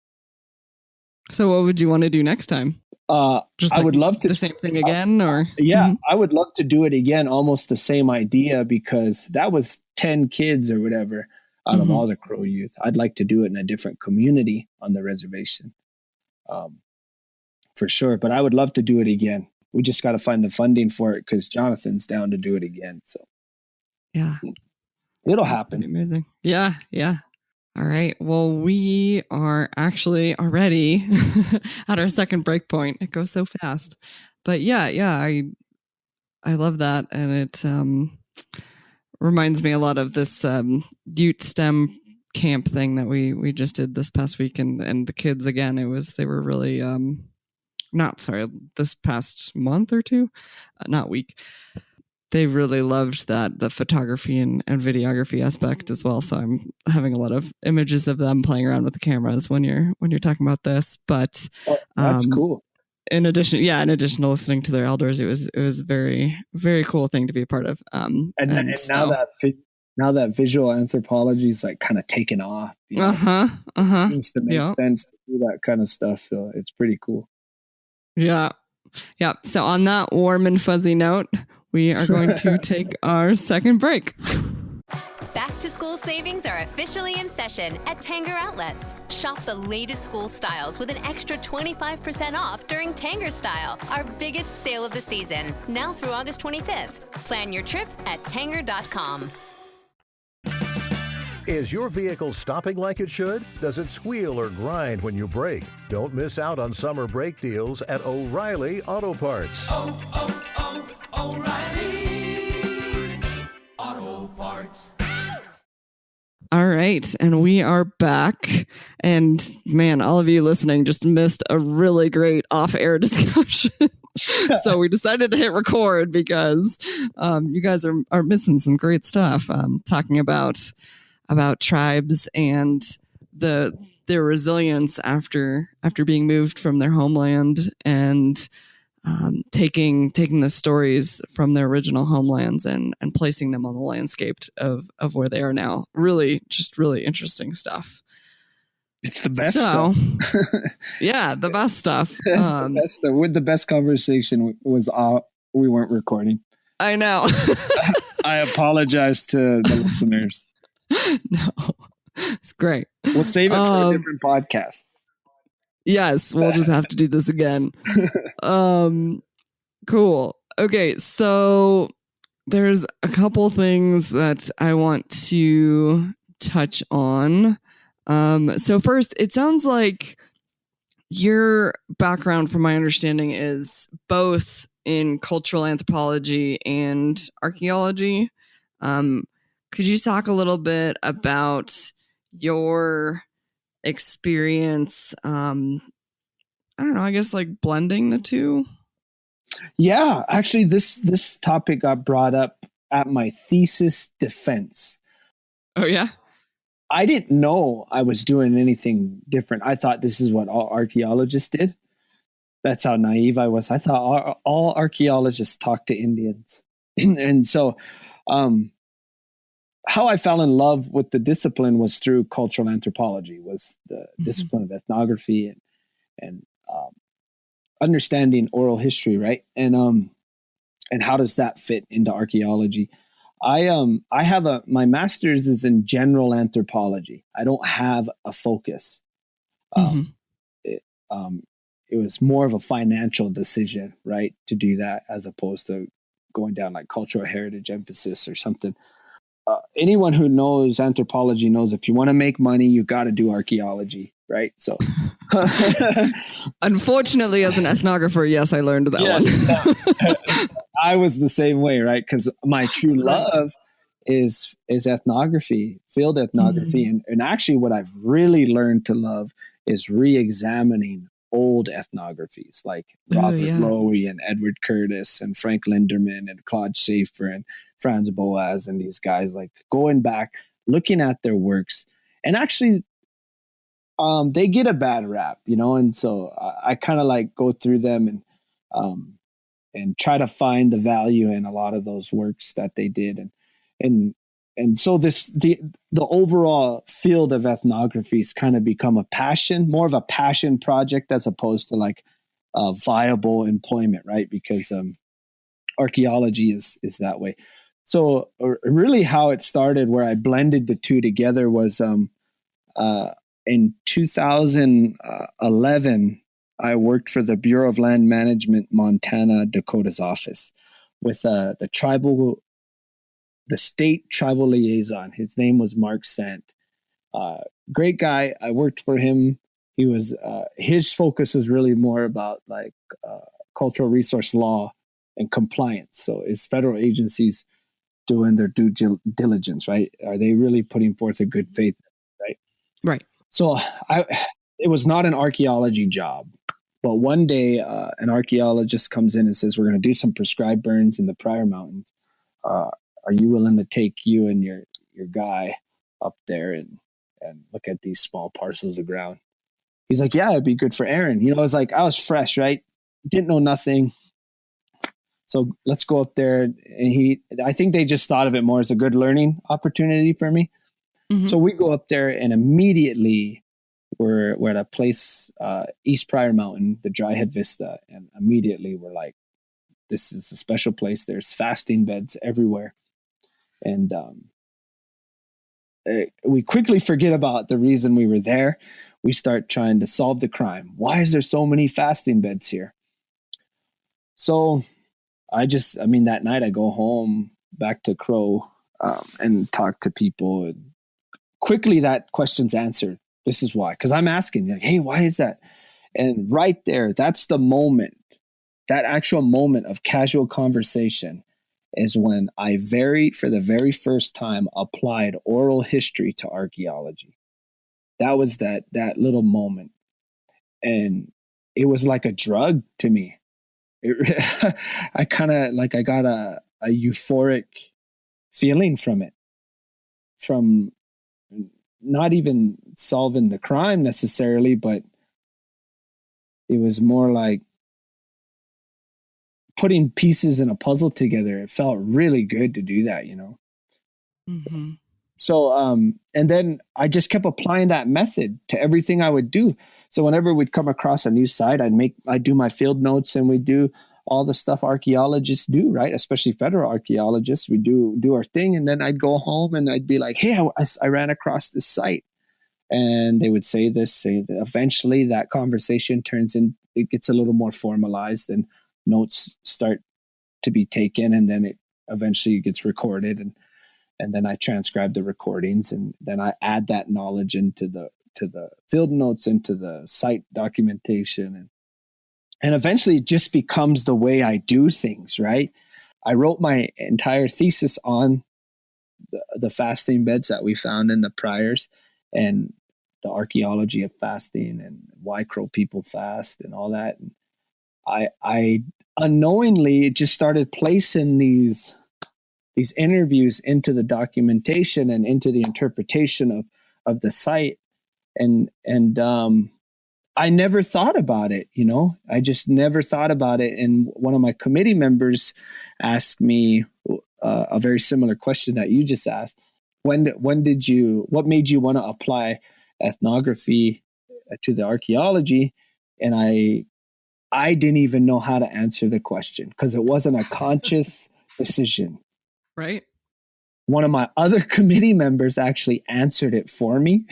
So what would you want to do next time? Just I would love to the same thing again, or I would love to do it again. Almost the same idea, because that was 10 kids or whatever out of all the Crow Youth. I'd like to do it in a different community on the reservation, for sure. But I would love to do it again. We just got to find the funding for it, because Jonathan's down to do it again. So yeah, it'll happen. Amazing. Yeah. All right. Well, we are actually already at our second break point. It goes so fast. But yeah, I love that. And it reminds me a lot of this youth STEM camp thing that we just did this past week. And the kids, again, they were really, this past month or two, not week. They really loved the photography and videography aspect as well. So I'm having a lot of images of them playing around with the cameras when you're talking about this. But that's cool. In addition to listening to their elders, it was very, very cool thing to be a part of. And now that visual anthropology is like kind of taken off. It seems to make sense to do that kind of stuff. So it's pretty cool. Yeah. So on that warm and fuzzy note, we are going to take our second break. Back to school savings are officially in session at Tanger Outlets. Shop the latest school styles with an extra 25% off during Tanger Style, our biggest sale of the season, now through August 25th. Plan your trip at tanger.com. Is your vehicle stopping like it should? Does it squeal or grind when you brake? Don't miss out on summer brake deals at O'Reilly Auto Parts. O'Reilly Auto Parts. All right, and we are back. And man, all of you listening just missed a really great off-air discussion. So we decided to hit record because you guys are missing some great stuff. Talking about tribes and their resilience after being moved from their homeland, and taking the stories from their original homelands and placing them on the landscape of where they are now. Really interesting stuff. It's the best stuff. Yeah, the best stuff. The best stuff. With the best conversation was we weren't recording. I know. I apologize to the listeners. No, it's great. We'll save it for a different podcast. Yes, we'll just have to do this again. Cool. Okay, so there's a couple things that I want to touch on. So first, it sounds like your background, from my understanding, is both in cultural anthropology and archaeology. Could you talk a little bit about your experience? I don't know, I guess like blending the two? Yeah, actually this topic got brought up at my thesis defense. Oh yeah? I didn't know I was doing anything different. I thought this is what all archaeologists did. That's how naive I was. I thought all archaeologists talk to Indians. And so how I fell in love with the discipline was through cultural anthropology, was the discipline of ethnography and understanding oral history, right? And how does that fit into archaeology? I have my master's is in general anthropology. I don't have a focus. It was more of a financial decision, right, to do that, as opposed to going down like cultural heritage emphasis or something. Anyone who knows anthropology knows if you want to make money, you got to do archaeology, right? So, unfortunately, as an ethnographer, yes, I learned that one. I was the same way, right? Because my true love is ethnography, field ethnography, and actually, what I've really learned to love is re-examining old ethnographies like Oh, Robert yeah. Lowy and Edward Curtis and Frank Linderman and Claude Schaefer and Franz Boas and these guys, like going back, looking at their works. And actually, they get a bad rap, you know, and so I kind of like go through them and try to find the value in a lot of those works that they did. And so the overall field of ethnography has kind of become a passion, more of a passion project as opposed to like a viable employment, right? Because archaeology is that way. So really how it started, where I blended the two together, was in 2011, I worked for the Bureau of Land Management, Montana, Dakota's office with the state tribal liaison. His name was Mark Sant. Great guy. I worked for him. He was his focus was really more about like cultural resource law and compliance. So is federal agencies doing their due diligence, right? Are they really putting forth a good faith, right? Right. So it was not an archaeology job, but one day an archaeologist comes in and says, we're going to do some prescribed burns in the Pryor Mountains. Are you willing to take you and your guy up there and look at these small parcels of ground? He's like, yeah, it'd be good for Aaron. You know, I was fresh, right? Didn't know nothing. So let's go up there. And I think they just thought of it more as a good learning opportunity for me. Mm-hmm. So we go up there and immediately we're at a place, East Pryor Mountain, the Dry Head Vista. And immediately we're like, this is a special place. There's fasting beds everywhere. And we quickly forget about the reason we were there. We start trying to solve the crime. Why is there so many fasting beds here? So that night I go home back to Crow and talk to people. And quickly that question's answered. This is why. Because I'm asking, like, hey, why is that? And right there, that's the moment, that actual moment of casual conversation is when I for the very first time applied oral history to archaeology. That was that little moment. And it was like a drug to me. I kind of like, I got a euphoric feeling from it, from not even solving the crime necessarily, but it was more like putting pieces in a puzzle together. It felt really good to do that, you know? Mm-hmm. So, and then I just kept applying that method to everything I would do. So whenever we'd come across a new site, I'd do my field notes, and we'd do all the stuff archaeologists do, right? Especially federal archaeologists. We do our thing. And then I'd go home and I'd be like, hey, I ran across this site. And they would say that. Eventually that conversation it gets a little more formalized, and notes start to be taken, and then it eventually gets recorded. And then I transcribe the recordings, and then I add that knowledge into the field notes, into the site documentation. And eventually it just becomes the way I do things, right? I wrote my entire thesis on the fasting beds that we found in the Pryors, and the archaeology of fasting, and why Crow people fast and all that. And I unknowingly just started placing these interviews into the documentation and into the interpretation of the site. And I never thought about it, you know, I just never thought about it. And one of my committee members asked me a very similar question that you just asked. What made you want to apply ethnography to the archaeology? And I didn't even know how to answer the question, because it wasn't a conscious decision. Right. One of my other committee members actually answered it for me.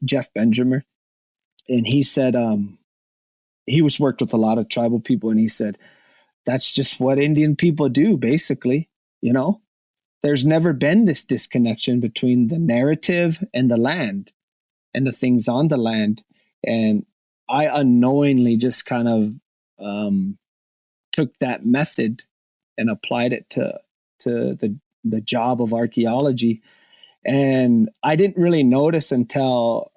Jeff Benjamin. And he said, he was worked with a lot of tribal people. And he said, that's just what Indian people do, basically. You know, there's never been this disconnection between the narrative and the land and the things on the land. And I unknowingly just kind of took that method and applied it to the job of archaeology. And I didn't really notice until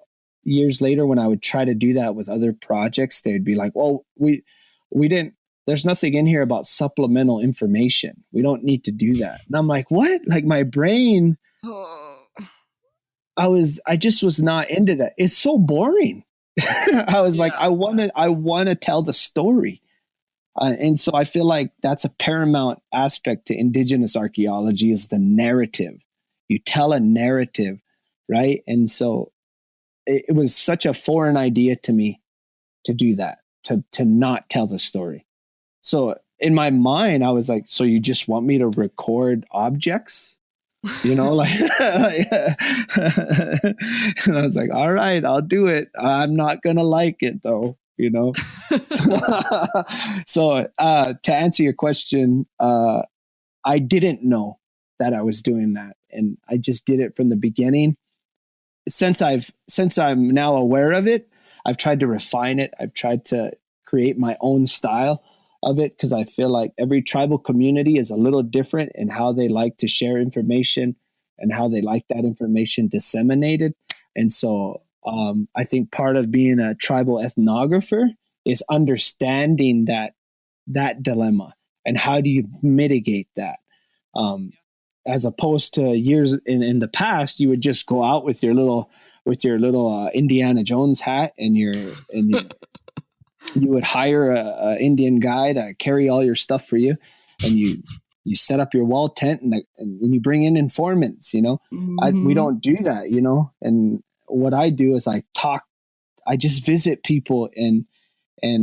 years later, when I would try to do that with other projects, they'd be like, well, we didn't, there's nothing in here about supplemental information. We don't need to do that. And I'm like, what? Like my brain, I just was not into that. It's so boring. I was like, I want to tell the story. And so I feel like that's a paramount aspect to indigenous archaeology is the narrative. You tell a narrative, right? And so it was such a foreign idea to me to do that, to not tell the story. So in my mind, I was like, so you just want me to record objects? You know, like, and I was like, all right, I'll do it. I'm not going to like it though, you know? So to answer your question, I didn't know that I was doing that. And I just did it from the beginning. Since I'm now aware of it, I've tried to refine it. I've tried to create my own style of it because I feel like every tribal community is a little different in how they like to share information and how they like that information disseminated. And so I think part of being a tribal ethnographer is understanding that dilemma and how do you mitigate that. As opposed to years in the past, you would just go out with your little Indiana Jones hat and you would hire a Indian guy to carry all your stuff for you, and you set up your wall tent and you bring in informants. You know, we don't do that. You know, and what I do is I just visit people and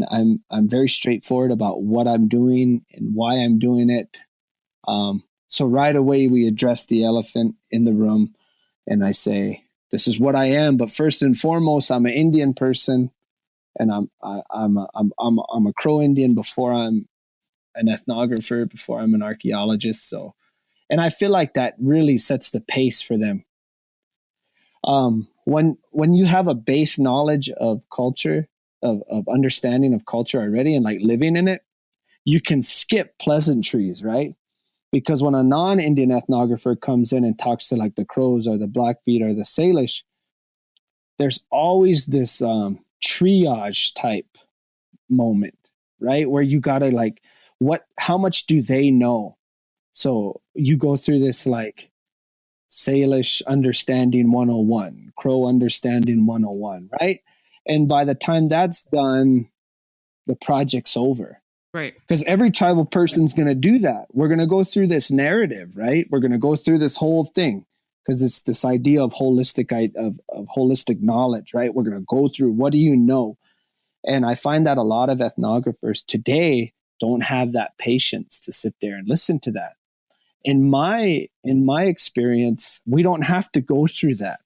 I'm very straightforward about what I'm doing and why I'm doing it. So right away we address the elephant in the room, and I say, "This is what I am, but first and foremost, I'm an Indian person, and I'm a Crow Indian before I'm an ethnographer, before I'm an archaeologist." So, and I feel like that really sets the pace for them. When you have a base knowledge of culture, of understanding of culture already, and like living in it, you can skip pleasantries, right? Because when a non-Indian ethnographer comes in and talks to like the Crows or the Blackfeet or the Salish, there's always this triage type moment, right? Where you gotta like, how much do they know? So you go through this like Salish understanding 101, Crow understanding 101, right? And by the time that's done, the project's over. Right. Because every tribal person's going to do that. We're going to go through this narrative, right? We're going to go through this whole thing because it's this idea of holistic knowledge, right? We're going to go through, what do you know? And I find that a lot of ethnographers today don't have that patience to sit there and listen to that. In my experience, we don't have to go through that.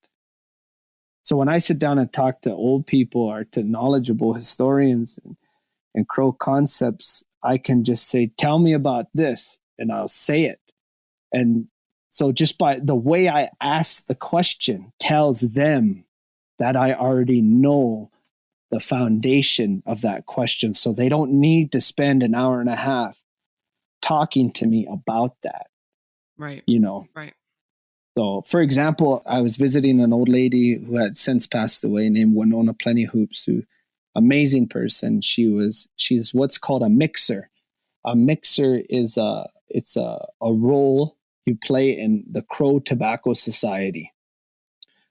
So when I sit down and talk to old people or to knowledgeable historians and Crow concepts, I can just say, tell me about this, and I'll say it. And so just by the way I ask the question tells them that I already know the foundation of that question. So they don't need to spend an hour and a half talking to me about that. Right. You know? Right. So, for example, I was visiting an old lady who had since passed away named Winona Plenty Hoops, who amazing person. She's what's called a mixer. A mixer is a role you play in the Crow Tobacco Society.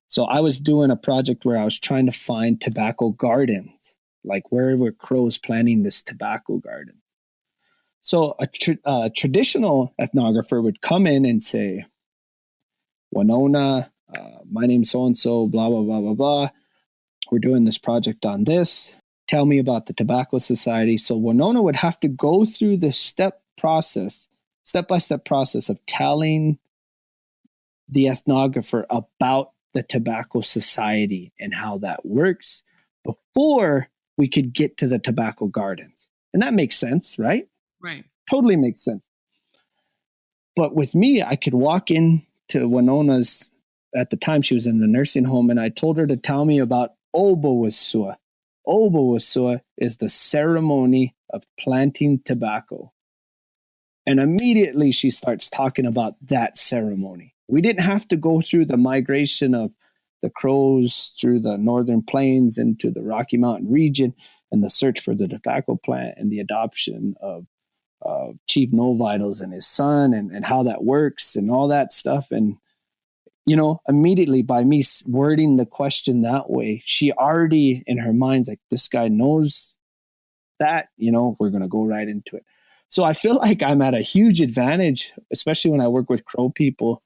So I was doing a project where I was trying to find tobacco gardens, like where were Crows planting this tobacco garden. So a traditional ethnographer would come in and say, Winona, my name's so-and-so, blah, blah, blah, blah, blah. We're doing this project on this. Tell me about the Tobacco Society. So Winona would have to go through this step-by-step process of telling the ethnographer about the Tobacco Society and how that works before we could get to the tobacco gardens. And that makes sense, right? Right. Totally makes sense. But with me, I could walk in to Winona's, at the time she was in the nursing home, and I told her to tell me about Obowasua. Obowasua is the ceremony of planting tobacco. And immediately she starts talking about that ceremony. We didn't have to go through the migration of the Crows through the northern plains into the Rocky Mountain region, and the search for the tobacco plant and the adoption of Chief No Vitals and his son, and how that works and all that stuff. And, you know, immediately by me wording the question that way, she already in her mind's like, this guy knows that, you know, we're going to go right into it. So I feel like I'm at a huge advantage, especially when I work with Crow people,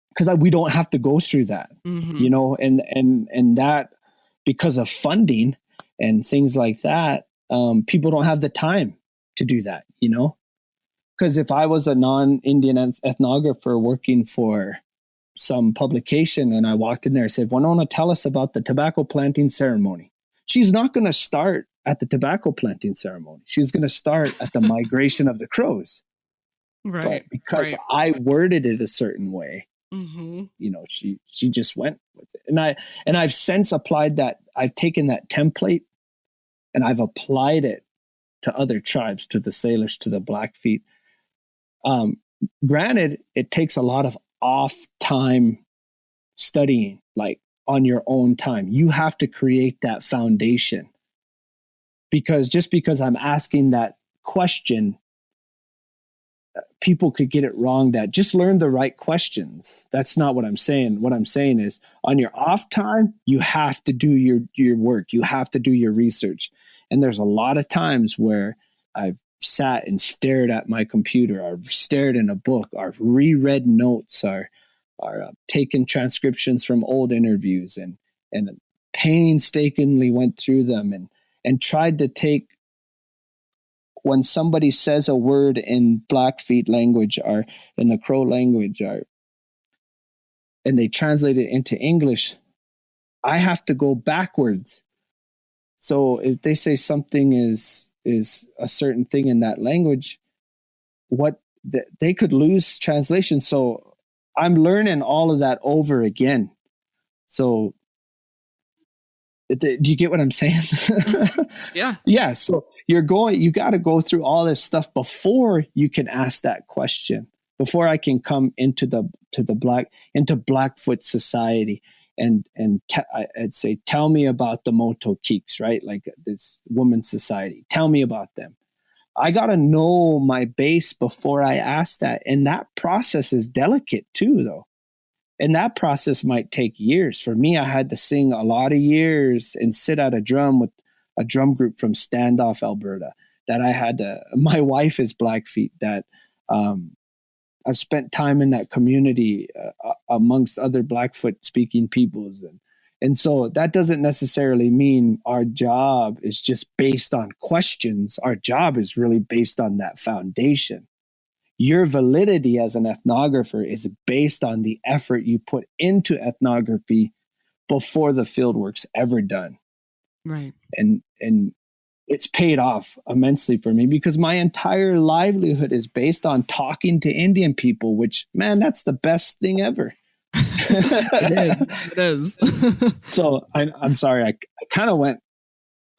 because we don't have to go through that, you know, and that because of funding and things like that, people don't have the time to do that, you know, because if I was a non-Indian ethnographer working for some publication and I walked in there and said, Winona, tell us about the tobacco planting ceremony. She's not going to start at the tobacco planting ceremony. She's going to start at the migration of the Crows. Right. But because I worded it a certain way, you know, she just went with it. And I've since applied that. I've taken that template and I've applied it to other tribes, to the Salish, to the Blackfeet. Granted, it takes a lot of off time studying, like on your own time. You have to create that foundation, because just because I'm asking that question, people could get it wrong. That just learn the right questions. That's not what I'm saying. What I'm saying is on your off time, you have to do your work. You have to do your research. And there's a lot of times where I've sat and stared at my computer, I've stared in a book, I've reread notes, or taken transcriptions from old interviews and painstakingly went through them and tried to take, when somebody says a word in Blackfeet language or in the Crow language, and they translate it into English, I have to go backwards. So if they say something is a certain thing in that language, they could lose translation. So I'm learning all of that over again. So do you get what I'm saying? Yeah. Yeah. So you got to go through all this stuff before you can ask that question, before I can come into Blackfoot society I'd say, tell me about the Moto Keeks, right? Like this women's society. Tell me about them. I got to know my base before I ask that. And that process is delicate too, though. And that process might take years. For me, I had to sing a lot of years and sit at a drum with a drum group from Standoff, Alberta, that I had to, my wife is Blackfeet, that I've spent time in that community amongst other Blackfoot speaking peoples. And so that doesn't necessarily mean our job is just based on questions. Our job is really based on that foundation. Your validity as an ethnographer is based on the effort you put into ethnography before the fieldwork's ever done. Right. And it's paid off immensely for me, because my entire livelihood is based on talking to Indian people, which, man, that's the best thing ever. It is. So I'm sorry, I kind of went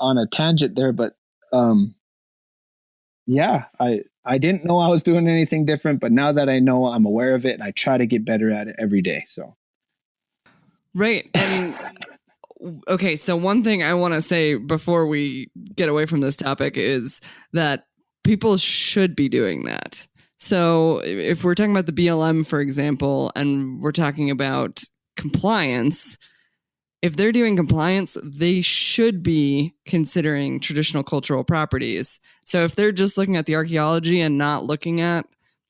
on a tangent there, but yeah, I didn't know I was doing anything different, but now that I know, I'm aware of it and I try to get better at it every day. So. Right. And okay, so one thing I want to say before we get away from this topic is that people should be doing that. So if we're talking about the BLM, for example, and we're talking about compliance, if they're doing compliance, they should be considering traditional cultural properties. So if they're just looking at the archaeology and not looking at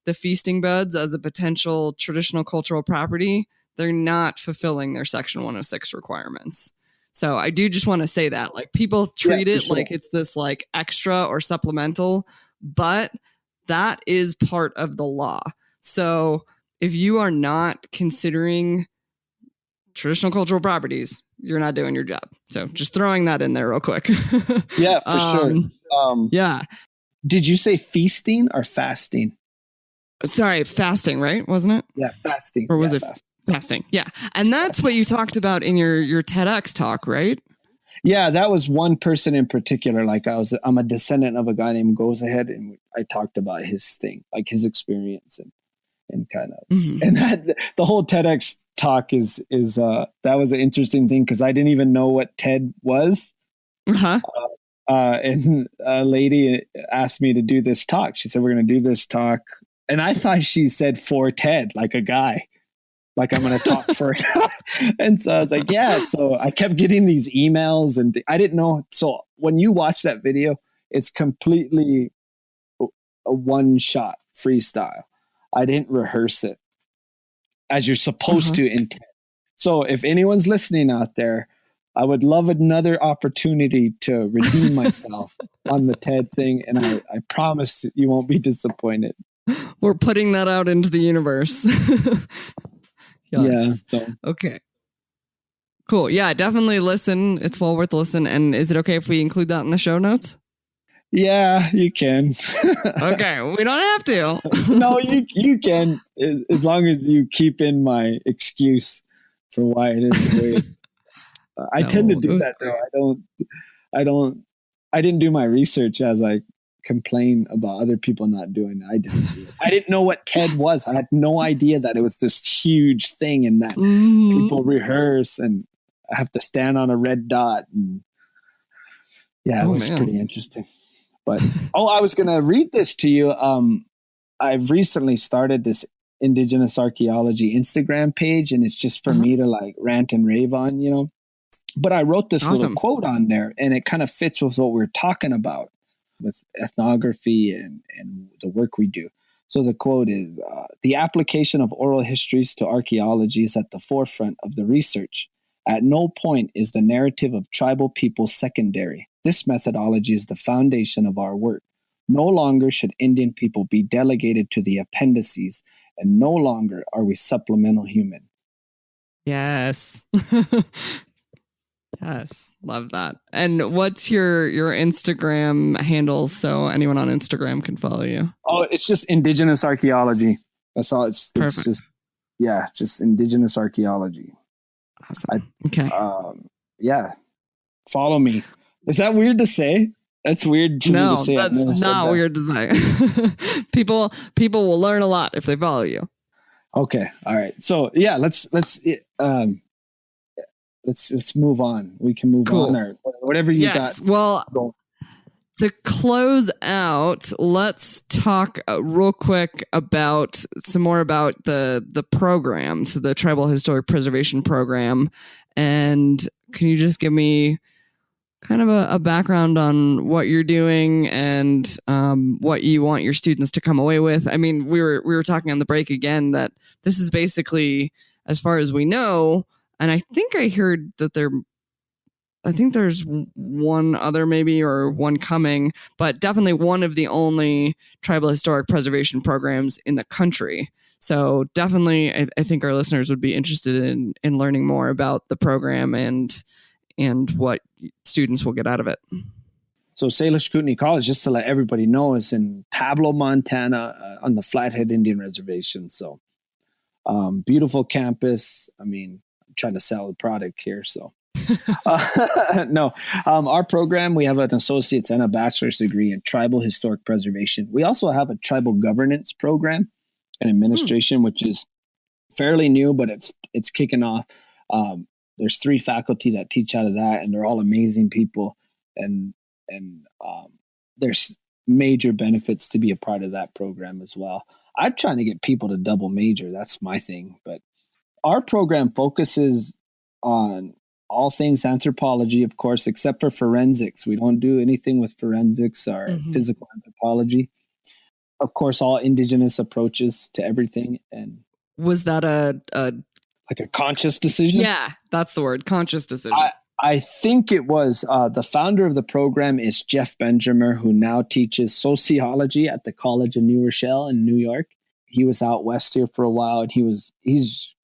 the feasting beds as a potential traditional cultural property, they're not fulfilling their Section 106 requirements. So I do just want to say that, like, people treat it like it's this like extra or supplemental, but that is part of the law. So if you are not considering traditional cultural properties, you're not doing your job. So just throwing that in there real quick. Yeah, for sure. Yeah. Did you say feasting or fasting? Sorry, fasting, right? Wasn't it? Yeah, fasting. Or was it fasting? Fasting? Yeah. And that's what you talked about in your TEDx talk, right? Yeah, that was one person in particular. Like I'm a descendant of a guy named Goes Ahead, and I talked about his thing, like his experience and kind of, and that the whole TEDx talk is that was an interesting thing because I didn't even know what TED was. Uh-huh. And a lady asked me to do this talk. She said, we're going to do this talk. And I thought she said for TED, like a guy, like I'm going to talk for. And so I was like, yeah. So I kept getting these emails and I didn't know. So when you watch that video, it's completely a one shot freestyle. I didn't rehearse it as you're supposed to in TED. So if anyone's listening out there, I would love another opportunity to redeem myself on the TED thing. And I promise you won't be disappointed. We're putting that out into the universe. Yeah. So. Okay. Cool. Yeah, definitely listen. It's well worth listen. And is it okay if we include that in the show notes? Yeah, you can. Okay. We don't have to. No, you can, as long as you keep in my excuse for why it is the way. I tend to do that though. I didn't do my research as I complain about other people not doing it. I didn't know what TED was. I had no idea that it was this huge thing and that people rehearse and I have to stand on a red dot. And it was pretty interesting. But I was going to read this to you. I've recently started this indigenous archaeology Instagram page, and it's just for me to like rant and rave on, you know. But I wrote this little quote on there, and it kind of fits with what we're talking about with ethnography and the work we do. So the quote is, the application of oral histories to archaeology is at the forefront of the research. At no point is the narrative of tribal people secondary. This methodology is the foundation of our work. No longer should Indian people be delegated to the appendices, and no longer are we supplemental humans. Yes. Yes, love that. And what's your Instagram handle so anyone on Instagram can follow you? Oh, it's just indigenous archaeology. That's all. It's just just indigenous archaeology. Awesome. Okay. Follow me. Is that weird to say? That's weird for me to say. That's not weird to say. People will learn a lot if they follow you. Okay. All right. So yeah, let's move on. We can move on or whatever you got. Well, to close out, let's talk real quick about some more about the program, so the Tribal Historic Preservation Program. And can you just give me kind of a background on what you're doing and what you want your students to come away with? I mean, we were talking on the break again that this is basically, as far as we know, and I think I heard that there's one other maybe or one coming, but definitely one of the only tribal historic preservation programs in the country. So definitely I think our listeners would be interested in learning more about the program and what students will get out of it. So Salish-Kootenai College, just to let everybody know, is in Pablo, Montana, on the Flathead Indian Reservation. So beautiful campus. I mean, I'm trying to sell the product here. So no, our program, we have an associate's and a bachelor's degree in tribal historic preservation. We also have a tribal governance program and administration, which is fairly new, but it's kicking off. There's 3 faculty that teach out of that, and they're all amazing people. And there's major benefits to be a part of that program as well. I'm trying to get people to double major. That's my thing. But our program focuses on all things anthropology, of course, except for forensics. We don't do anything with forensics or physical anthropology. Of course, all indigenous approaches to everything. And was that like a conscious decision? Yeah, that's the word, conscious decision. I think it was the founder of the program is Jeff Benjamin, who now teaches sociology at the College of New Rochelle in New York. He was out west here for a while, and he's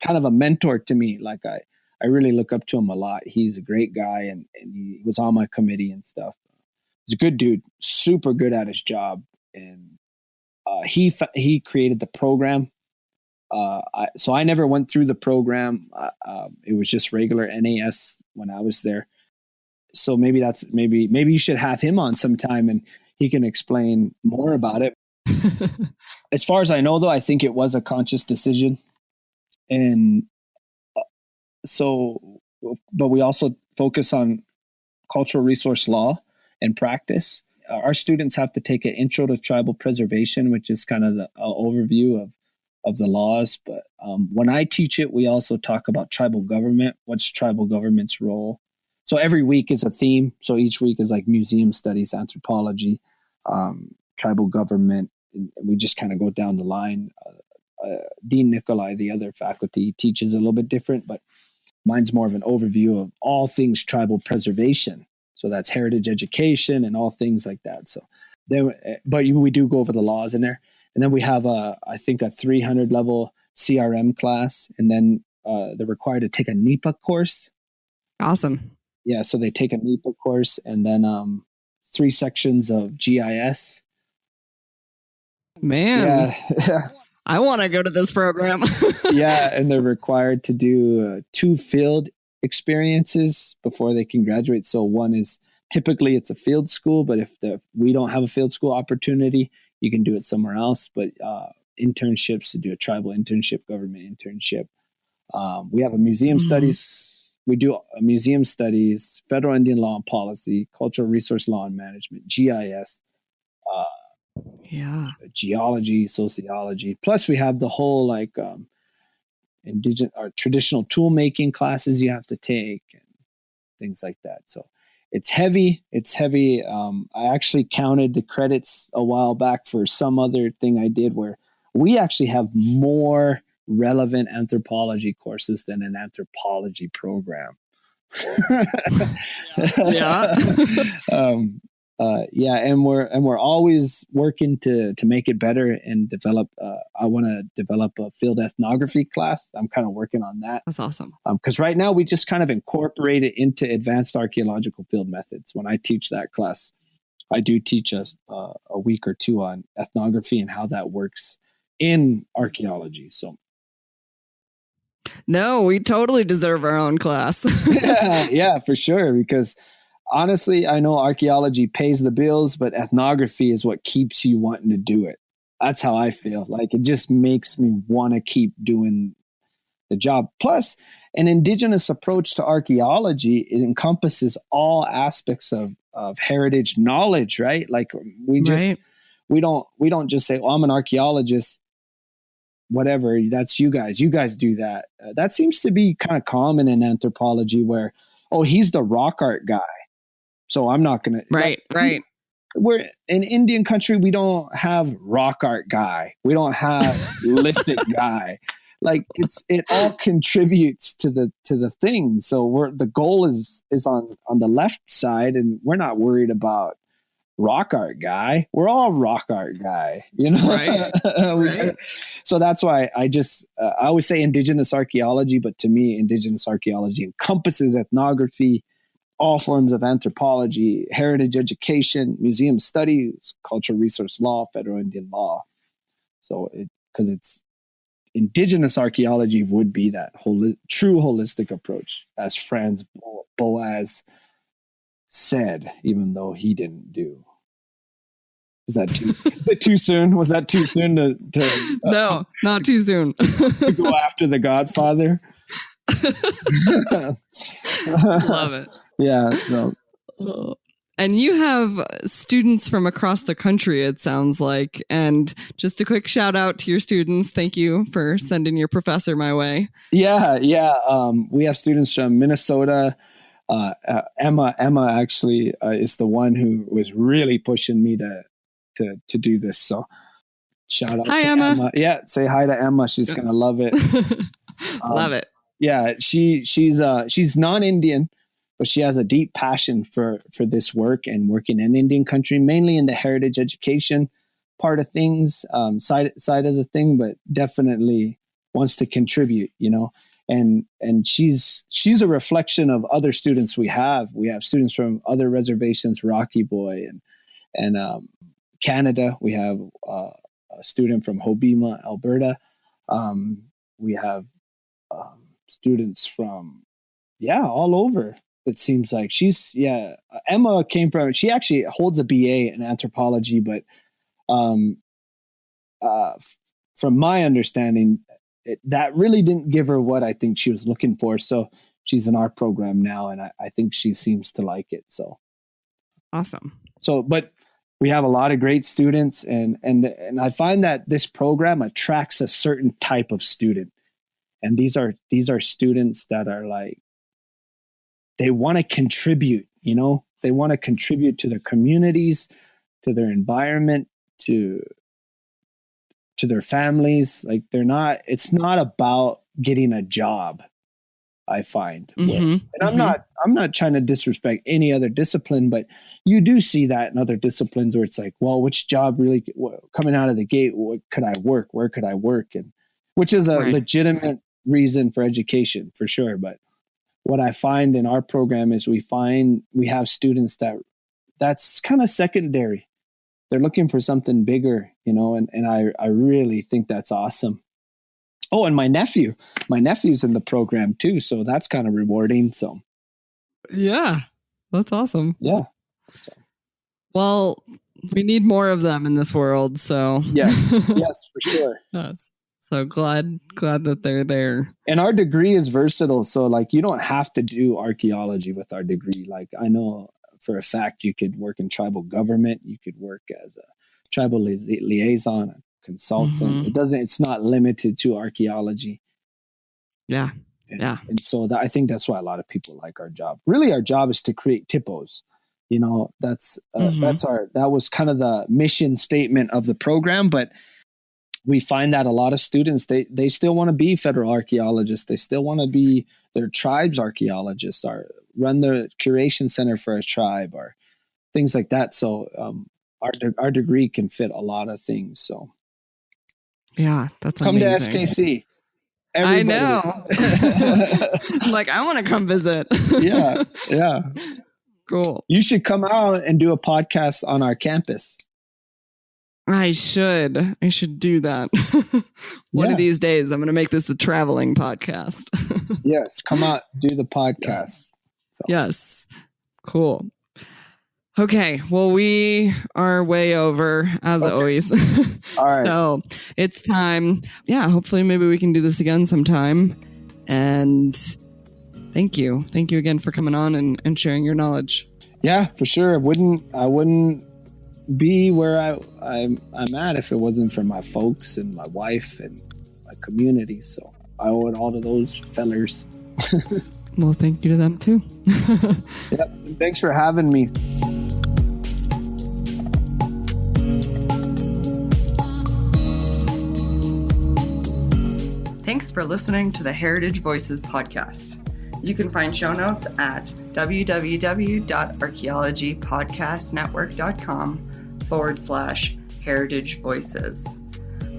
kind of a mentor to me. Like I really look up to him a lot. He's a great guy, and he was on my committee and stuff. He's a good dude, super good at his job, and he created the program. So I never went through the program. It was just regular NAS when I was there. So maybe you should have him on sometime and he can explain more about it. As far as I know, though, I think it was a conscious decision. And But we also focus on cultural resource law and practice. Our students have to take an intro to tribal preservation, which is kind of the overview of the laws. But when I teach it, we also talk about tribal government. What's tribal government's role? So every week is a theme. So each week is like museum studies, anthropology, tribal government. And we just kind of go down the line. Dean Nikolai, the other faculty, teaches a little bit different, but mine's more of an overview of all things tribal preservation. So that's heritage education and all things like that. So but we do go over the laws in there. And then we have I think a 300 level CRM class. And then they're required to take a NEPA course. Awesome. Yeah. So they take a NEPA course and then 3 sections of GIS. Man. Yeah. I want to go to this program. Yeah. And they're required to do 2 field experiences before they can graduate. So one is typically it's a field school, but if we don't have a field school opportunity, you can do it somewhere else. But internships, to do a tribal internship, government internship. We have a museum studies. We do a museum studies, federal Indian law and policy, cultural resource law and management, GIS, geology, sociology. Plus we have the whole like indigenous or traditional tool making classes you have to take and things like that. So it's heavy. I actually counted the credits a while back for some other thing I did where we actually have more relevant anthropology courses than an anthropology program. Yeah. And we're always working to make it better and develop. I want to develop a field ethnography class. I'm kind of working on that. That's awesome. Because right now we just kind of incorporate it into advanced archaeological field methods. When I teach that class, I do teach us a week or 2 on ethnography and how that works in archaeology. So. No, we totally deserve our own class. Yeah, for sure. Because honestly, I know archaeology pays the bills, but ethnography is what keeps you wanting to do it. That's how I feel. Like it just makes me want to keep doing the job. Plus, an indigenous approach to archaeology, it encompasses all aspects of heritage knowledge, right? Like we don't just say, "Oh, I'm an archaeologist." Whatever, that's you guys do that. That seems to be kind of common in anthropology where, oh, he's the rock art guy, so I'm not going to. Right. We're in Indian country. We don't have rock art guy. We don't have lithic guy. Like it all contributes to the thing. So the goal is on the left side, and we're not worried about rock art guy. We're all rock art guy, you know? Right. Right. So that's why I always say indigenous archaeology, but to me, indigenous archaeology encompasses ethnography, all forms of anthropology, heritage education, museum studies, cultural resource law, federal Indian law. So because it's indigenous archaeology would be that true holistic approach, as Franz Boas said, even though he didn't do. Is that too soon? Was that too soon to No, not too soon. to go after the Godfather? Love it. Yeah. So. And you have students from across the country, it sounds like. And just a quick shout out to your students. Thank you for sending your professor my way. Yeah. We have students from Minnesota. Emma actually is the one who was really pushing me to do this. So shout out to Emma. Yeah, say hi to Emma. She's gonna love it. Love it. Yeah, she's non-Indian, but she has a deep passion for this work and working in Indian country, mainly in the heritage education part of things, side of the thing, but definitely wants to contribute, you know. And she's a reflection of other students we have. We have students from other reservations, Rocky Boy and Canada. We have a student from Hobbema, Alberta. We have students from all over. It seems like Emma came from. She actually holds a BA in anthropology, but from my understanding, that really didn't give her what I think she was looking for. So she's in our program now, and I think she seems to like it. So awesome. So, but we have a lot of great students, and I find that this program attracts a certain type of student. And these are students that are like, they want to contribute, they want to contribute to their communities, to their environment, to their families. Like it's not about getting a job, I find. And I'm not trying to disrespect any other discipline, but you do see that in other disciplines where it's like, well, which job really coming out of the gate, what could I work? Where could I work? And which is a legitimate reason for education for sure. But what I find in our program is we have students that's kind of secondary. They're looking for something bigger, and I really think that's awesome. Oh, and my nephew's in the program too. So that's kind of rewarding. So yeah, that's awesome. Yeah. Well, we need more of them in this world. So yes, for sure. Yes. So glad that they're there. And our degree is versatile. So like, you don't have to do archaeology with our degree. Like I know for a fact you could work in tribal government. You could work as a tribal liaison, a consultant. It's not limited to archaeology. Yeah. And so I think that's why a lot of people like our job. Really, our job is to create TIPOs. That was kind of the mission statement of the program, but we find that a lot of students, they still want to be federal archaeologists. They still want to be their tribe's archaeologists, or run the curation center for a tribe, or things like that. So our degree can fit a lot of things. So yeah, that's come amazing. to SKC. Everybody. I know. Like, I want to come visit. Yeah. Cool. You should come out and do a podcast on our campus. I should do that. One of these days, I'm going to make this a traveling podcast. Yes, come out, do the podcast. So. Yes. Cool. Okay. Well, we are way over as always. All right. So it's time. Yeah. Hopefully maybe we can do this again sometime. And thank you. Thank you again for coming on and sharing your knowledge. Yeah, for sure. I wouldn't be where I'm at if it wasn't for my folks and my wife and my community. So I owe it all to those fellers. Well, thank you to them too. Yep. Thanks for having me. Thanks for listening to the Heritage Voices podcast. You can find show notes at www.archaeologypodcastnetwork.com/Heritage Voices.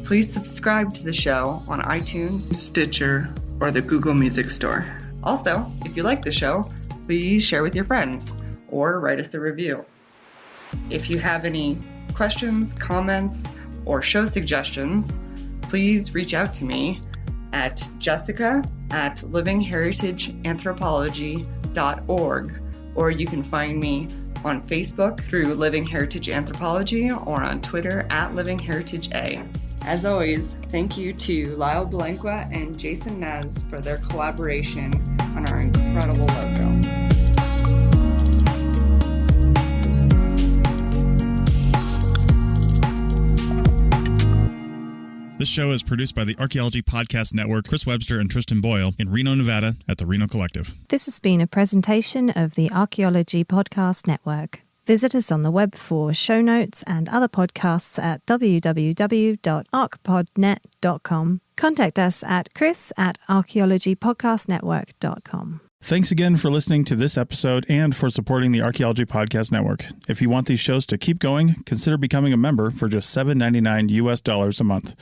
Please subscribe to the show on iTunes, Stitcher, or the Google Music Store. Also, if you like the show, please share with your friends or write us a review. If you have any questions, comments, or show suggestions, please reach out to me at jessica@livingheritageanthropology.org, or you can find me on Facebook through Living Heritage Anthropology, or on Twitter @LivingHeritageA. As always, thank you to Lyle Belenqua and Jason Nez for their collaboration on our incredible logo. This show is produced by the Archaeology Podcast Network, Chris Webster and Tristan Boyle in Reno, Nevada at the Reno Collective. This has been a presentation of the Archaeology Podcast Network. Visit us on the web for show notes and other podcasts at www.archpodnet.com. Contact us at chris@archaeologypodcastnetwork.com. Thanks again for listening to this episode and for supporting the Archaeology Podcast Network. If you want these shows to keep going, consider becoming a member for just $7.99 US a month.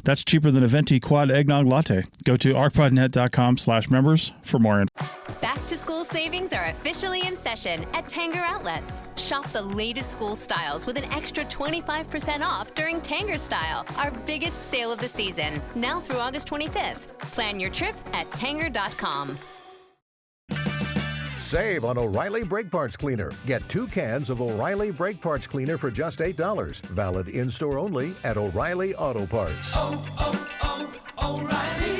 That's cheaper than a venti quad eggnog latte. Go to archpodnet.com/members for more info. Back to school savings are officially in session at Tanger Outlets. Shop the latest school styles with an extra 25% off during Tanger Style, our biggest sale of the season, now through August 25th. Plan your trip at tanger.com. Save on O'Reilly Brake Parts Cleaner. Get 2 cans of O'Reilly Brake Parts Cleaner for just $8. Valid in-store only at O'Reilly Auto Parts. O'Reilly